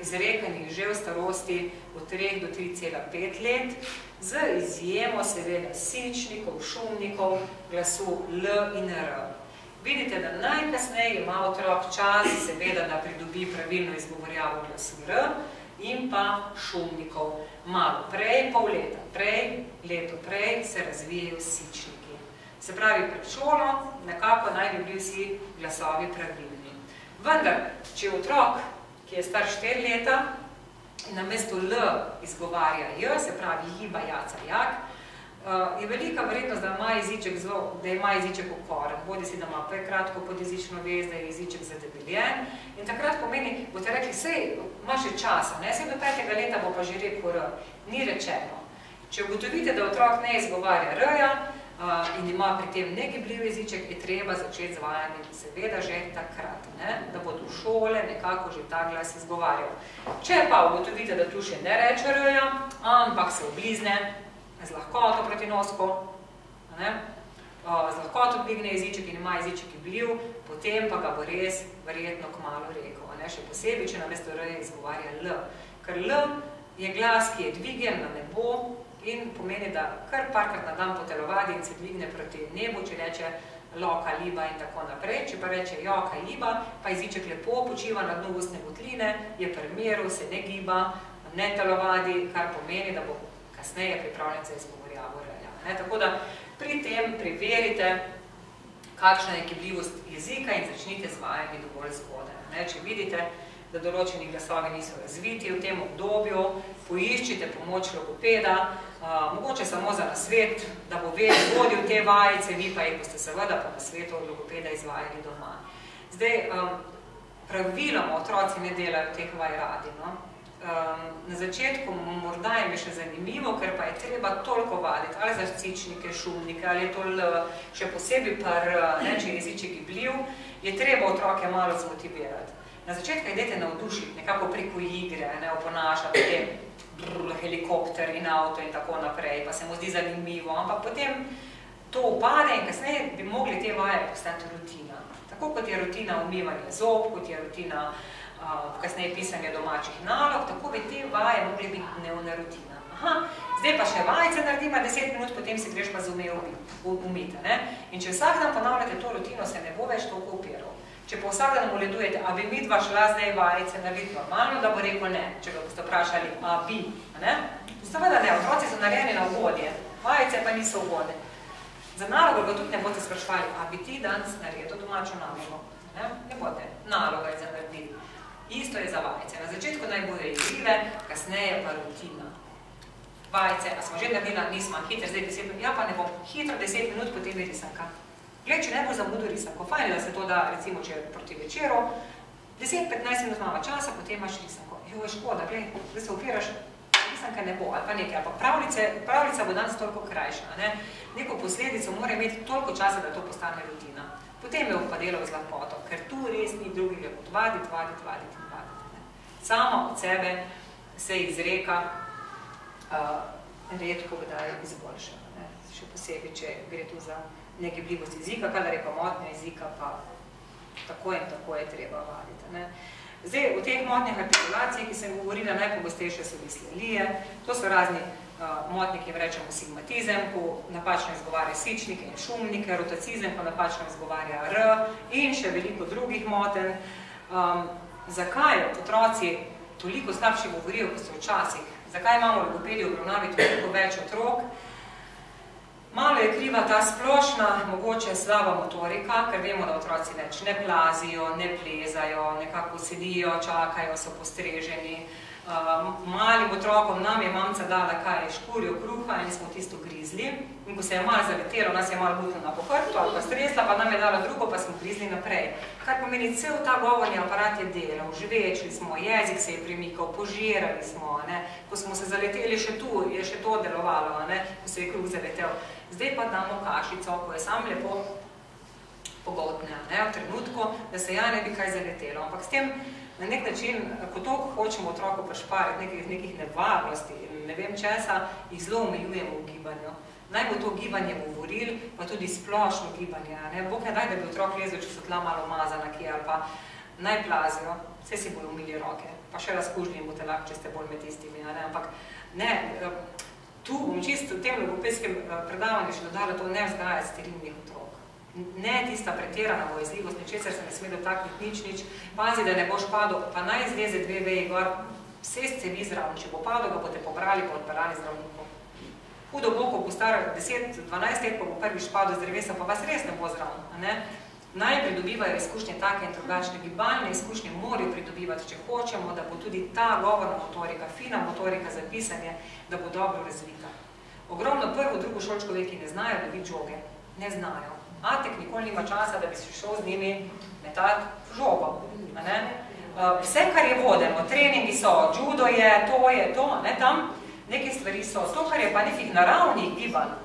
izrekanih že v starosti od 3 do 3,5 let, z izjemo seveda sičnikov, šumnikov, glasu L in R. Vidite, da najkasneje ima otrok čas, seveda, da pridobi pravilno izgovorjavo glasu R in pa šumnikov. Malo prej, pol leta prej, leto prej se razvijajo sičniki. Se pravi, pred šolo nekako naj bi bili vsi glasovi pravilni. Vendar, če otrok, ki je star 4 leta, namesto L izgovarja J, se pravi jiba, jaca, jak, je velika verjetnost, da ima jeziček okoren, bodi si, da ima prekratko podjezično vez, da je jeziček zadebeljen. In takrat pomeni, boste rekli, sej, ima še časa, sej do 5. leta bo pa že rekel R. Ni rečeno. Če ugotovite, da otrok ne izgovarja R-ja in ima pri tem negibljiv jeziček, je treba začeti z vajanjem seveda že takrat, da bo do šole nekako že ta glas izgovarjal. Če pa ugotovite, da tu še ne reče R-ja, ampak se oblizne, z lahkoto proti nosku, z lahkoto dvigne jeziček in ima jeziček gibljiv, potem pa ga bo res verjetno kmalu rekel. Še posebej, če namesto R izgovarja L. Ker L je glas, ki je dvigen na nebo in pomeni, da kar parkrat na dan potelovadi in se dvigne proti nebu, če reče loka, liba in tako naprej. Če pa reče joka, liba, pa jeziček lepo počiva na dnu ustne votline, je pri miru, se ne giba, ne telovadi, kar pomeni, da bo kasneje pripravljen za izgovorjavo R-ja. Tako da pri tem preverite, kakšna je gibljivost jezika in začnite z vajami dovolj zgodaj. Če vidite, da določeni glasovi niso razviti v tem obdobju, poiščite pomoč logopeda, mogoče samo za nasvet, da bo vodil te vajice, vi pa jih boste seveda po nasvetu od logopeda izvajali doma. Zdaj, praviloma otroci ne delajo teh vaj radi. Na začetku morda jim je še zanimivo, ker pa je treba toliko vaditi, ali za cičnike, šumnike, ali je to še posebej če jeziček gibljiv, je treba otroke malo zmotivirati. Na začetku idete navdušiti, nekako preko igre, oponašati helikopter in avto in tako naprej, pa se mu zdi zanimivo, ampak potem to upade in kasneje bi mogli te vaje postati rutina. Tako kot je rutina umivanje zob, kot je rutina kasneje pisanje domačih nalog, tako bi te vaje mogli biti dnevna rutina. Zdaj pa še vajce naredima 10 minut, potem si greš pa z umiti. In če vsak dan ponavljate to rutino, se ne bo več toliko upiral. Če pa vsak dan moledujete, a bi midva šla zdaj vajice narediti normalno, da bo rekel ne, če ga boste vprašali, a bi, seveda ne, otroci so narejeni na ugodje, vajice pa niso ugodne. Za nalogo ga tudi ne boste sprašvali, a bi ti danes naredil domačo nalogo. Ne boste, naloga je za narediti. Isto je za vajice. Na začetku naj bodo igrive, kasneje pa rutina. Vajice, a smo že naredila, nismo, hitro zdaj 10 minut, ja pa ne bom, hitro 10 minut, potem je risanka. Gled, če ne bo zamudil risanko, fajn je, da se to da, recimo, če proti večeru, 10-15 minut imamo časa, potem imaš risanko. Jo, je škoda, gled, da se upiraš, risanka ne bo, ali pa nekaj, ampak pravljica bo danes toliko krajša, neko posledico mora imeti toliko časa, da to postane rutina. Potem je pa delal z lahkoto, ker tu res ni drugega kot vaditi. Samo od sebe se izreka redko kdaj izboljša, še posebej, če gre tu za negibljivost jezika, kadar je pa motnja jezika, pa tako in tako je treba vaditi. Zdaj, v teh motnjah artikulacij, ki sem govorila, najpogostejše so dislelije, to so razni motnji, ki jim rečemo sigmatizem, ko napačno izgovarja sičnike in šumnike, rotacizem, ko napačno izgovarja r in še veliko drugih motenj. Zakaj otroci toliko slabše govorijo, kot so včasih? Zakaj imamo logopedi obravnavi toliko več otrok? Malo je kriva ta splošna, mogoče slaba motorika, ker vemo, da otroci več ne plazijo, ne plezajo, nekako sedijo, čakajo, so postreženi. Malim otrokom nam je mamca dala kaj škurjo kruha in smo tisto grizli. In ko se je malo zaletelo, nas je malo butno na pohrbtu ali pa stresla, pa nam je dala drugo, pa smo grizli naprej. Kar pomeni, cel ta govorni aparat je delal, žvečili smo, jezik se je premikal, požirali smo. Ko smo se zaleteli še tu, je še to delovalo, ko se je kruh zaletel. Zdaj pa damo kašico, ko je sam lepo pogotne, v trenutku, da se ja ne bi kaj zaletelo. Ampak s tem, na nek način, ko toliko hočemo otroku prešpariti nekih nevarnosti in ne vem česa, jih zelo omejujemo v gibanju. Naj bo to gibanje govoril, pa tudi splošno gibanje. Bog ne daj, da bi otrok lezel, če so tla malo mazana kje, ali pa naj plazijo, vse si bodo umili roke, pa še razkužni bote lahko, če ste bolj med tistimi. Ampak ne, tu bom čisto v tem logopedskem predavanju še dodala to ne vzgajati sterilnih otrok. Ne tista pretirana bojazljivost, ničesar se ne sme dotakniti nič, pazi, da ne boš padel, pa naj zleze 2 veji gor, sest se vi zraven, če bo padel, ga boste pobrali, pa odpeljali zdravniku. Hudo bo, ko bo star 10-12 let, ko bo prvič padel z drevesa, pa vas res ne bo zraven. Naj pridobivajo izkušnje take in drugačne, gibalne izkušnje morajo pridobivati, če hočemo, da bo tudi ta govorna motorika, fina motorika za pisanje, da bo dobro razvita. Ogromno prvo, drugo šolčkove, ki ne znajo loviti žoge, ne znajo. Atek nikoli nima časa, da bi se šel z njimi metati žogo. Vse, kar je vodeno, treningi so, judo je, to, tam neke stvari so. To, kar je pa nekih naravnih gibanj,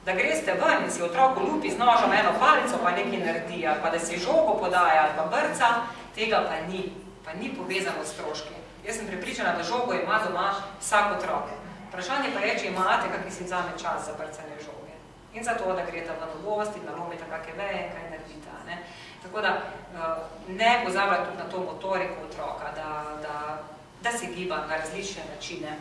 da greste ven in si otroku lupi z nožom eno palico, pa nekaj naredi, ali pa da si žogo podaja, ali pa brca, tega pa ni povezano s stroški. Jaz sem prepričana, da žogo ima doma vsak otrok. Vprašanje pa je, če imate, kak si vzame čas za brcanje žoge. In zato, da greta v novosti, nalomite kakve veje, kaj naredita. Tako da ne pozabljati tudi na to motoriko otroka, da se giba na različne načine.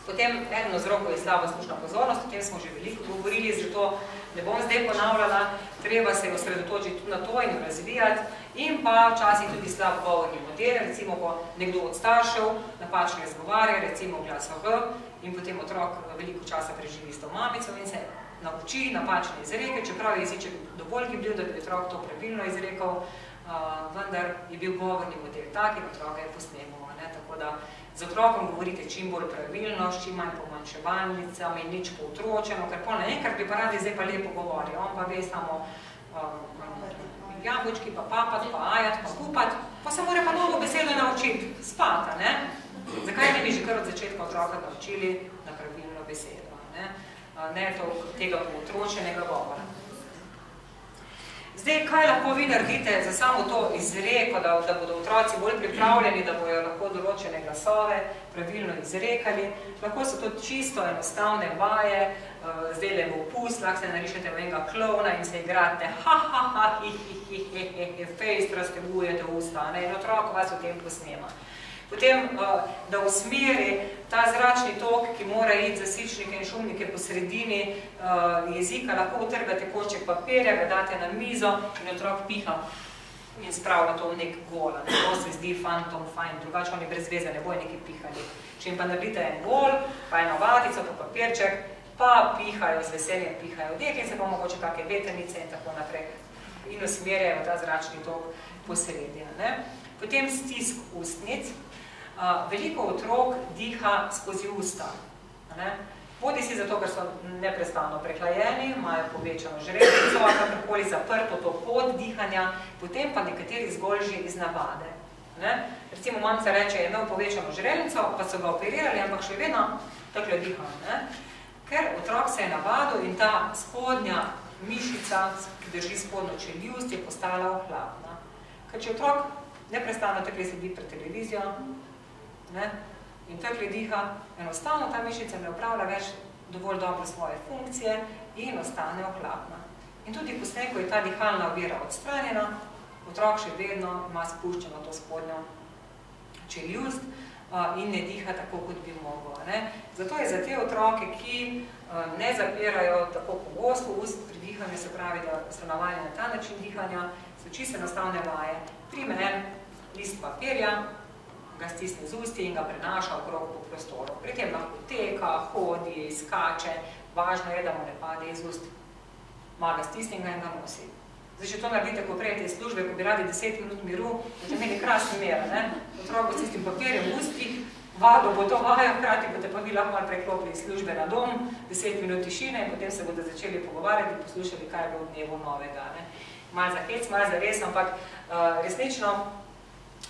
Potem eno z roko je slaba slušna pozornost, o tem smo že veliko govorili, zato ne bom zdaj ponavljala, treba se osredotočiti tudi na to in razvijati. In pa včasih tudi slab govorni model, recimo, ko nekdo od staršev napačno izgovarja, recimo glaso H, in potem otrok veliko časa preživi s to mamico in se nauči napačne izreke, čeprav je jeziček dovolj gibljiv, da bi otrok to pravilno izrekel, vendar je bil govorni model tak in otroka je posnemal. Tako da z otrokom govorite čim bolj pravilno, s čim manj pomanjševalnicami, nič pootročeno, ker pol naenkrat bi pa radi zdaj pa lepo govori. On pa ve samo jabučki, pa papat, pa ajat, pa kupat, pa se mora pa novo besedo naučiti, spata, ne? Zakaj ne bi že kar od začetka otroka naučili na pravilno besedo, ne tega pootročenega govora. Zdaj, kaj lahko vi naredite za samo to izreko, da bodo otroci bolj pripravljeni, da bojo lahko določene glasove pravilno izrekali? Lahko so to čisto enostavne vaje, zdaj le v opust, lahko se narišete v enega klovna in se igrate fejst, raztegujete usta, in otrok vas v tem posnema. Potem, da usmeri ta zračni tok, ki mora iti za sičnike in šumnike po sredini jezika, lahko utrgate košček papirja, ga date na mizo in otrok piha in spravlja to v nek gol. To se zdi fantom fajn, drugače oni brez veze ne bojo neki pihali. Če jim pa naredite en gol, pa eno vatico, pa papirček, pa pihajo, z veseljem pihajo deklice, pa mogoče kakšne vetrnice in tako naprej. In usmerjajo ta zračni tok po sredini. Potem stisk ustnic. Veliko otrok diha skozi usta. Bodi si zato, ker so neprestano prehlajeni, imajo povečano žrelnico, kakorkoli zaprto to pot dihanja, potem pa nekateri zgolj že iz navade. Recimo, mamica reče, je imel povečano žrelnico, pa so ga operirali, ampak še vedno takle diha. Ker otrok se je navadil in ta spodnja mišica, ki drži spodnjo čeljust, je postala ohlapna. Ker če otrok neprestano takle sedi pred televizijo, in takle diha, enostavno ta mišica ne upravlja več dovolj dobro svoje funkcije in ostane ohlapna. In tudi posnej, ko je ta dihalna ovira odstranjena, otrok še vedno ima spuščeno to spodnjo čeljust in ne diha tako, kot bi mogel. Zato je za te otroke, ki ne zapirajo tako pogosto ust pri dihanju, se pravi, da so navajeni na ta način dihanja, so čisto enostavne vaje. Prime en list papirja, ga stisne z usti in ga prenaša okrog po prostoru. Pri tem lahko teka, hodi, skače, važno je, da mu ne pade iz ust. Malo ga stisne in ga nosi. Zdaj, če to naredite, ko prejete iz službe, ko bi radi 10 minut miru, boste imeli krasni mer, otrok bo s tistim papirjem v ustih, vado bo to vajo, hkrati boste pa vi lahko malo preklopili iz službe na dom, 10 minut tišine in potem se bodo začeli pogovarjati in poslušali, kaj je bilo v dnevu novega. Malo za hec, malo za res, ampak resnično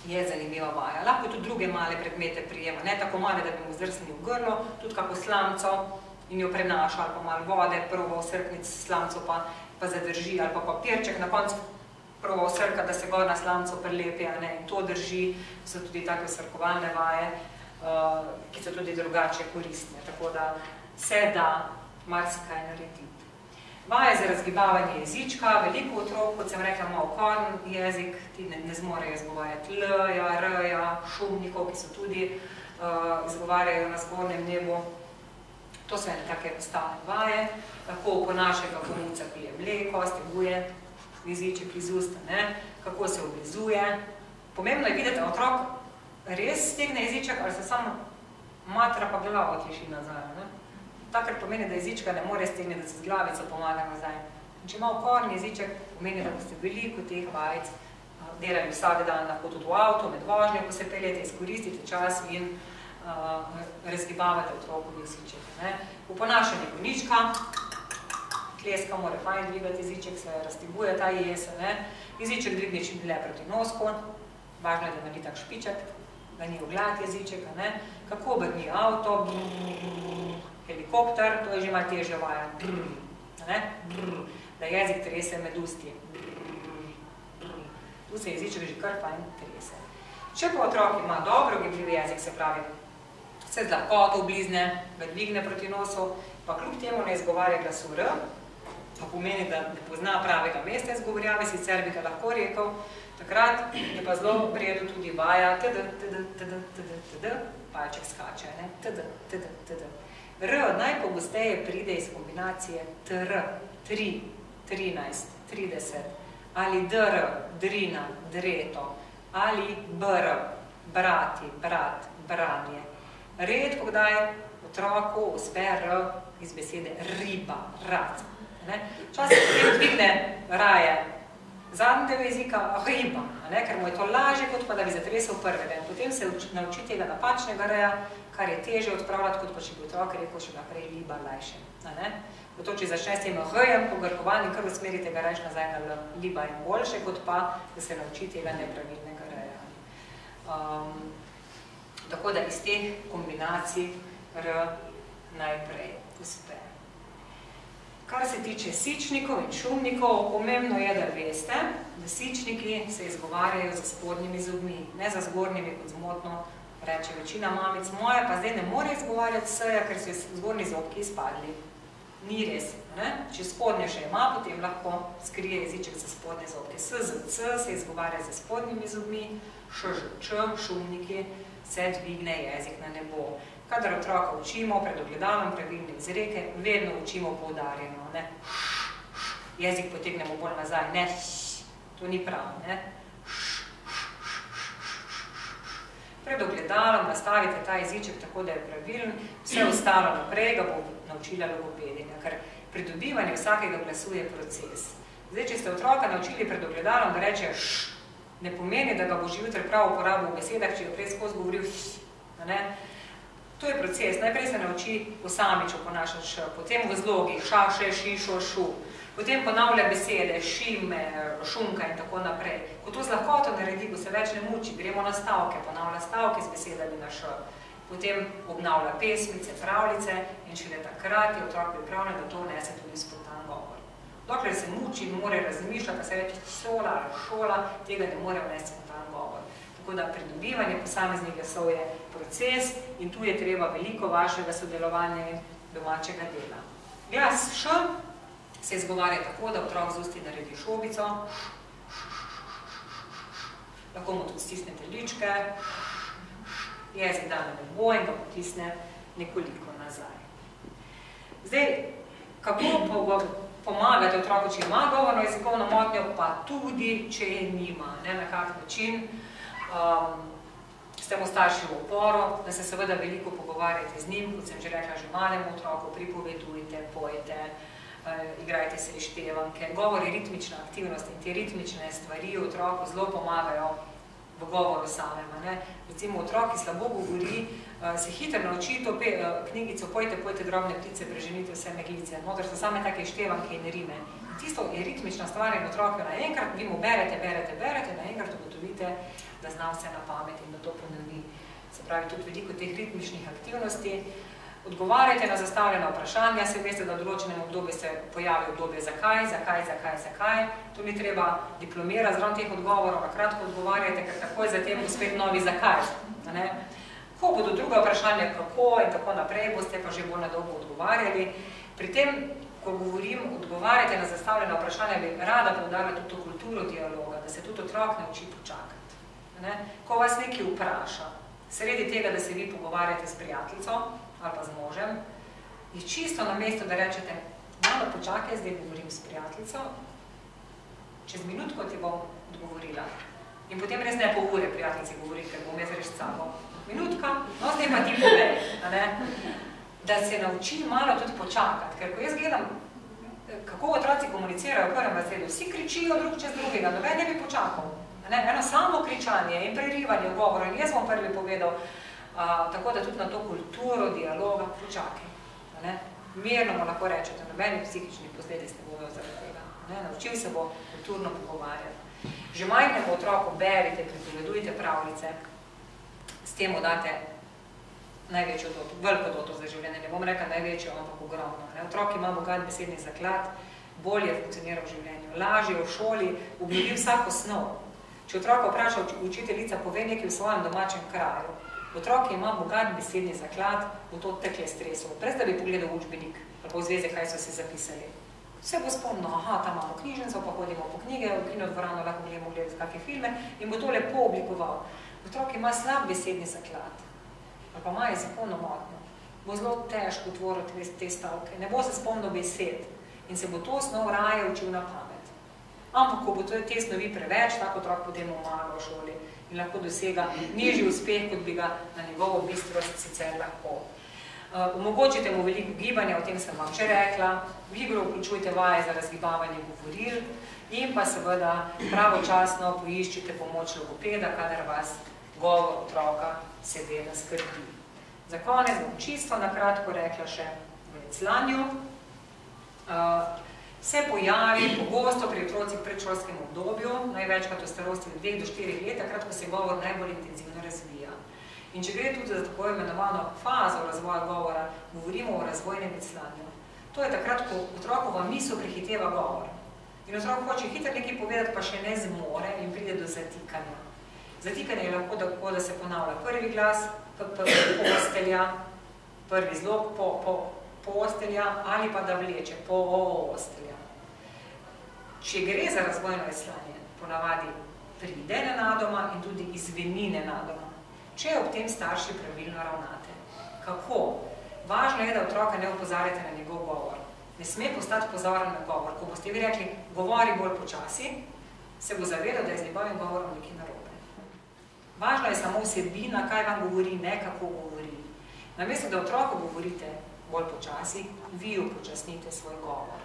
je zanimiva vaja. Lahko tudi druge male predmete prijema, ne tako male, da bi mu zdrsnili v grlo, tudi kako slamco in jo prenaša, ali pa malo vode, prvo osrknic slamco pa zadrži, ali pa papirček na koncu prvo osrka, da se gor na slamco prilepi, in to drži, so tudi take osrkovalne vaje, ki so tudi drugače koristne, tako da se da marsikaj narediti. Vaje za razgibavanje jezička, veliko otrok, kot sem rekla, ima okorn jezik, ti ne zmorejo izgovarjati l-ja, r-ja, šumnikov, ki so tudi izgovarjajo na zgornjem nebu. To so ene take ostale vaje. Lahko oponašega komuca pije mleko, steguje jeziček iz usta, kako se oblizuje. Pomembno je videti, da otrok res stegne jeziček, ali se samo matra pa glavo tliši nazaj. Takrat pomeni, da jezička ne more stegniti, da se z glavico pomaga nazaj. Če ima okorn jeziček, pomeni, da boste veliko teh vajic delali vsak dan, lahko tudi v avto, med vožnjo, ko se peljete, izkoristite čas in razgibavate otrokov jeziček. Uponašanje konjička, kleska mora fajn dvigati jeziček, se razteguje ta jez, jeziček dvigne čim dlje proti nosku, važno je, da naredi tak špiček, da ni oglad jeziček, kako obrni avto, helikopter, to je že malo težja vaja, da jezik trese med usti. Tu se jeziček že kar fajn trese. Če pa otrok ima dobro gibljiv jezik, se pravi, se z lahkoto oblizne, ga dvigne proti nosu, pa kljub temu ne izgovarja glasu R, pa pomeni, da ne pozna pravega mesta izgovorjave, sicer bi ga lahko rekel, takrat je pa zelo v redu tudi vaja td, td, td, td, td, palček skače, td, td, td. R najpogosteje pride iz kombinacije tr, 3, 13, 30, ali dr, drina, dreto, ali br, brati, brat, branje. Redko kdaj otroku uspe R iz besede riba, rad. Včasih potem dvigne raje zadnji del jezika, riba, ker mu je to lažje, kot pa da bi zatresel prvega. In potem se nauči tega napačnega reja, kar je teže odpravljati, kot pa če bi otrok rekel še naprej liba lajše. Zato, če začne s tem H-jem pogrkovanjem, kar usmerite ga reč nazaj na L, liba in boljše, kot pa, da se nauči tega nepravilnega reja. Tako da iz teh kombinacij R najprej uspe. Kar se tiče sičnikov in šumnikov, pomembno je, da veste, da sičniki se izgovarjajo za spodnjimi zobmi, ne za zgornjimi, kot zmotno reče večina mamic. Moja pa zdaj ne more izgovarjati S-ja, ker so zgornji zobki izpadli. Ni res. Če spodnje še ima, potem lahko skrije jeziček za spodnje zobke. S z C se izgovarja za spodnjimi zobmi, Š, Ž, Č, šumniki, se dvigne jezik na nebo. Kadar otroka učimo pred ogledalom pravilne izreke, vedno učimo poudarjeno. Jezik potegnemo bolj nazaj, ne, to ni prav. Pred ogledalom nastavite ta jeziček tako, da je pravilen, vse ostalo naprej ga bo naučila logopedinja, ker pridobivanje vsakega glasu je proces. Zdaj, če ste otroka naučili pred ogledalom, da reče š, ne pomeni, da ga bo že jutri prav uporabil v besedah, če ga prej skozi govoril š. To je proces. Najprej se nauči posamično ponašati š, potem v zlogih ša, še, ši, šo, šu. Potem ponavlja besede, šime, šumka in tako naprej. Ko to z lahkoto naredi, ko se več ne muči, gremo na stavke, ponavlja stavke z besedami na š. Potem obnavlja pesmice, pravljice in šele takrat je otrok pripravljen, da to vnese tudi spontan govor. Dokler se muči in more razmišljati, da se reče sola ali šola, tega ne more vnesti spontan govor. Tako da pridobivanje posameznih glasov je proces in tu je treba veliko vašega sodelovanja in domačega dela. Glas š se izgovarja tako, da otrok z usti naredi šobico, lahko mu tudi stisnete ličke, jezik da na nebo in ga potisne nekoliko nazaj. Zdaj, kako pomagate otroku, če ima govorno jezikovno motnjo, pa tudi, če je nima, na kak način ste mu starši v oporu, da se seveda veliko pogovarjate z njim, kot sem že rekla, že malemu otroku, pripovedujte, pojete, igrajte se izštevanke. Govor je ritmična aktivnost in te ritmične stvari otroku zelo pomagajo v govoru samem. Recimo otrok, ki slabo govori, se hitro nauči to knjigico Pojte, pojte drobne ptice, preženite vse meglice. Noter so same take izštevanke in rime. In tisto je ritmična stvar in otroke naenkrat, vi mu berete, naenkrat ugotovite, da zna vse na pamet in da to ponovi. Se pravi, tudi veliko teh ritmičnih aktivnosti. Odgovarjajte na zastavljena vprašanja, se veste, da v določenem obdobju se pojavi obdobje zakaj. To ni treba diplomirati zraven teh odgovorov, na kratko odgovarjajte, ker takoj zatem bo spet novi zakaj. Ko bodo druga vprašanja, kako in tako naprej, boste pa že bolj na dolgo odgovarjali. Pri tem, ko govorim, odgovarjajte na zastavljena vprašanja, bi rada poudarila tudi to kulturo dialoga, da se tudi otrok nauči počakati. Ko vas nekaj vpraša, sredi tega, da se vi pogovarjate s prijateljico, ali pa z možem, je čisto na mesto, da rečete, malo počakaj, zdaj govorim s prijateljico, čez minutko ti bom odgovorila. In potem res ne pol ure prijateljici govori, ker bom jaz res s sabo. Minutka, no zdaj pa ti povej. Da se nauči malo tudi počakati, ker ko jaz gledam, kako otroci komunicirajo v prvem razredu, vsi kričijo drug čez drugega, noben ne bi počakal. Eno samo kričanje in prerivanje v govoru, in jaz bom prvi povedal, tako da tudi na to kulturo dialoga počakaj. Mirno mu lahko rečete, nobenih psihičnih posledic ne bodo zaradi tega. Naučil se bo kulturno pogovarjati. Že majhnemu otroku berite, pripovedujte pravljice, s tem date največjo doto, veliko doto za življenje, ne bom rekla največjo, ampak ogromno. Otrok ima bogat besedni zaklad, bolje funkcionira v življenju, lažje v šoli, obnovi vsako snov. Če otroka vpraša učiteljica, pove nekaj v svojem domačem kraju, otrok ima bogat besedni zaklad, bo to tekle stresov, brez da bi pogledal učbenik, ali pa v zveze, kaj so si zapisali. Vse bo spomnil, aha, tam imamo knjižnico, pa hodimo po knjige, v kinodvorano lahko gledati kakšne filme in bo to lepo oblikoval. Otrok ima slab besedni zaklad, ali pa ima jezikovno motnjo, bo zelo težko otvoriti te stavke, ne bo se spomnil besed in se bo to snov raje učil na pamet. Ampak, ko bo te snovi preveč, tako otrok potem umaga v šoli in lahko dosega nižji uspeh, kot bi ga na njegovo bistrost sicer lahko. Omogočite mu veliko gibanja, o tem sem vam že rekla, v igro vključujte vaje za razgibavanje govoril in pa seveda pravočasno poiščite pomoč logopeda, kadar vas govor otroka seveda skrbi. Za konec bom čisto na kratko rekla še v veclanju. Se pojavi pogosto pri otrocih v predšolskem obdobju, največkrat v starosti od 2 do 4 let, takrat, ko se govor najbolj intenzivno razvija. In če gre tudi za tako imenovano fazo razvoja govora, govorimo o razvojnem veclanju. To je takrat, ko otrokova misel prehiteva govor. In otrok hoče hitro nekaj povedati, pa še ne zmore in pride do zatikanja. Zatikanje je lahko tako, da se ponavlja prvi glas, postelja, prvi zlog postelja ali pa da vleče postelja. Če gre za razvojno veclanje, ponavadi pride nenadoma in tudi izveni nenadoma. Če ob tem starši pravilno ravnate. Kako? Važno je, da otroka ne opozarjate na njegov govor. Ne sme postati pozoren na govor. Ko boste vi rekli, govori bolj počasi, se bo zavedal, da je z njegovim govorom nekaj narobe. Važno je samo vsebina, kaj vam govori, ne kako govori. Namesto, da otroku govorite bolj počasi, vi upočasnite svoj govor.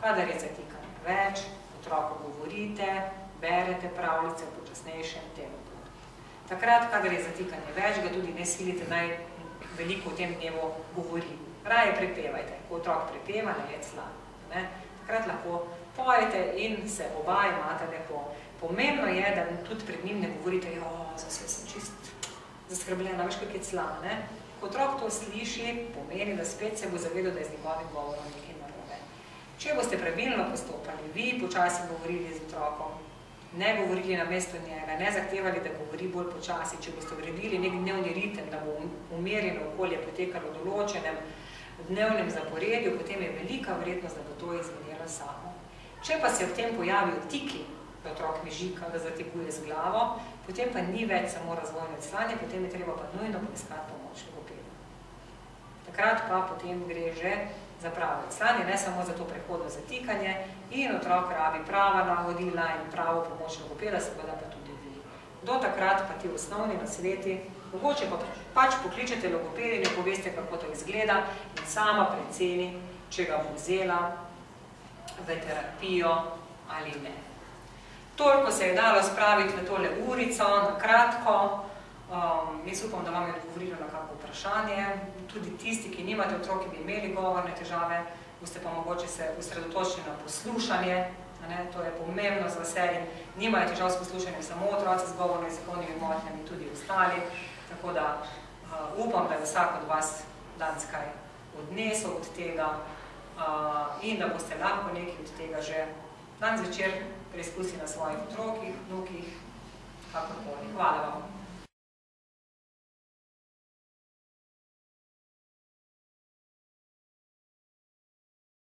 Kadar je zatikanje več, otroku govorite, berete pravljice v počasnejšem tempu. Takrat, kadar je zatikanje več, ga tudi ne silite naj veliko v tem dnevu govori. Raje prepevajte. Ko otrok prepeva, ne je clan. Takrat lahko pojete in se oba imate lepo. Pomembno je, da tudi pred njim ne govorite, zase sem čist zaskrbljena, veš, kak je clan. Ko otrok to sliši, pomeni, da spet se bo zavedal, da je z njegovim govorom nekaj narobe. Če boste pravilno postopali, vi počasi govorili z otrokom, ne govorili na mesto njega, ne zahtevali, da govori bolj počasi, če boste vredili nek dnevni ritem, da bo umirjeno okolje potekalo v določenem dnevnem zaporedju, potem je velika vrednost, da bo to izmenjalo samo. Če pa se v tem pojavijo tiki, da otrok mežika, da zatekuje z glavo, potem pa ni več samo razvojno veclanje, potem je treba pa nujno poiskati pomoč logopeda. Takrat pa potem gre že za pravo veclanje, ne samo za to prehodno zatikanje in otrok rabi prava navodila in pravo pomoč logopeda, seveda pa tudi vi. Do takrat pa ti osnovni nasveti, mogoče pa pač pokličete logopeda in jo poveste, kako to izgleda in sama preceni, če ga bo vzela v terapijo ali ne. Toliko se je dalo spraviti v tole urico, na kratko. Jaz upam, da vam je odgovorilo na kako vprašanje. Tudi tisti, ki nimate otrok, ki bi imeli govorne težave, boste pa mogoče se osredotočili na poslušanje. To je pomembno za vse in nimajo težav s poslušanjem samo otroci z govorno-jezikovnimi motnjami, tudi ostali. Tako da upam, da je vsak od vas danes kaj odnesel od tega in da boste lahko nekaj od tega že danes večer preizkusili na svojih otrokih, vnukih, kakorkoli. Hvala vam.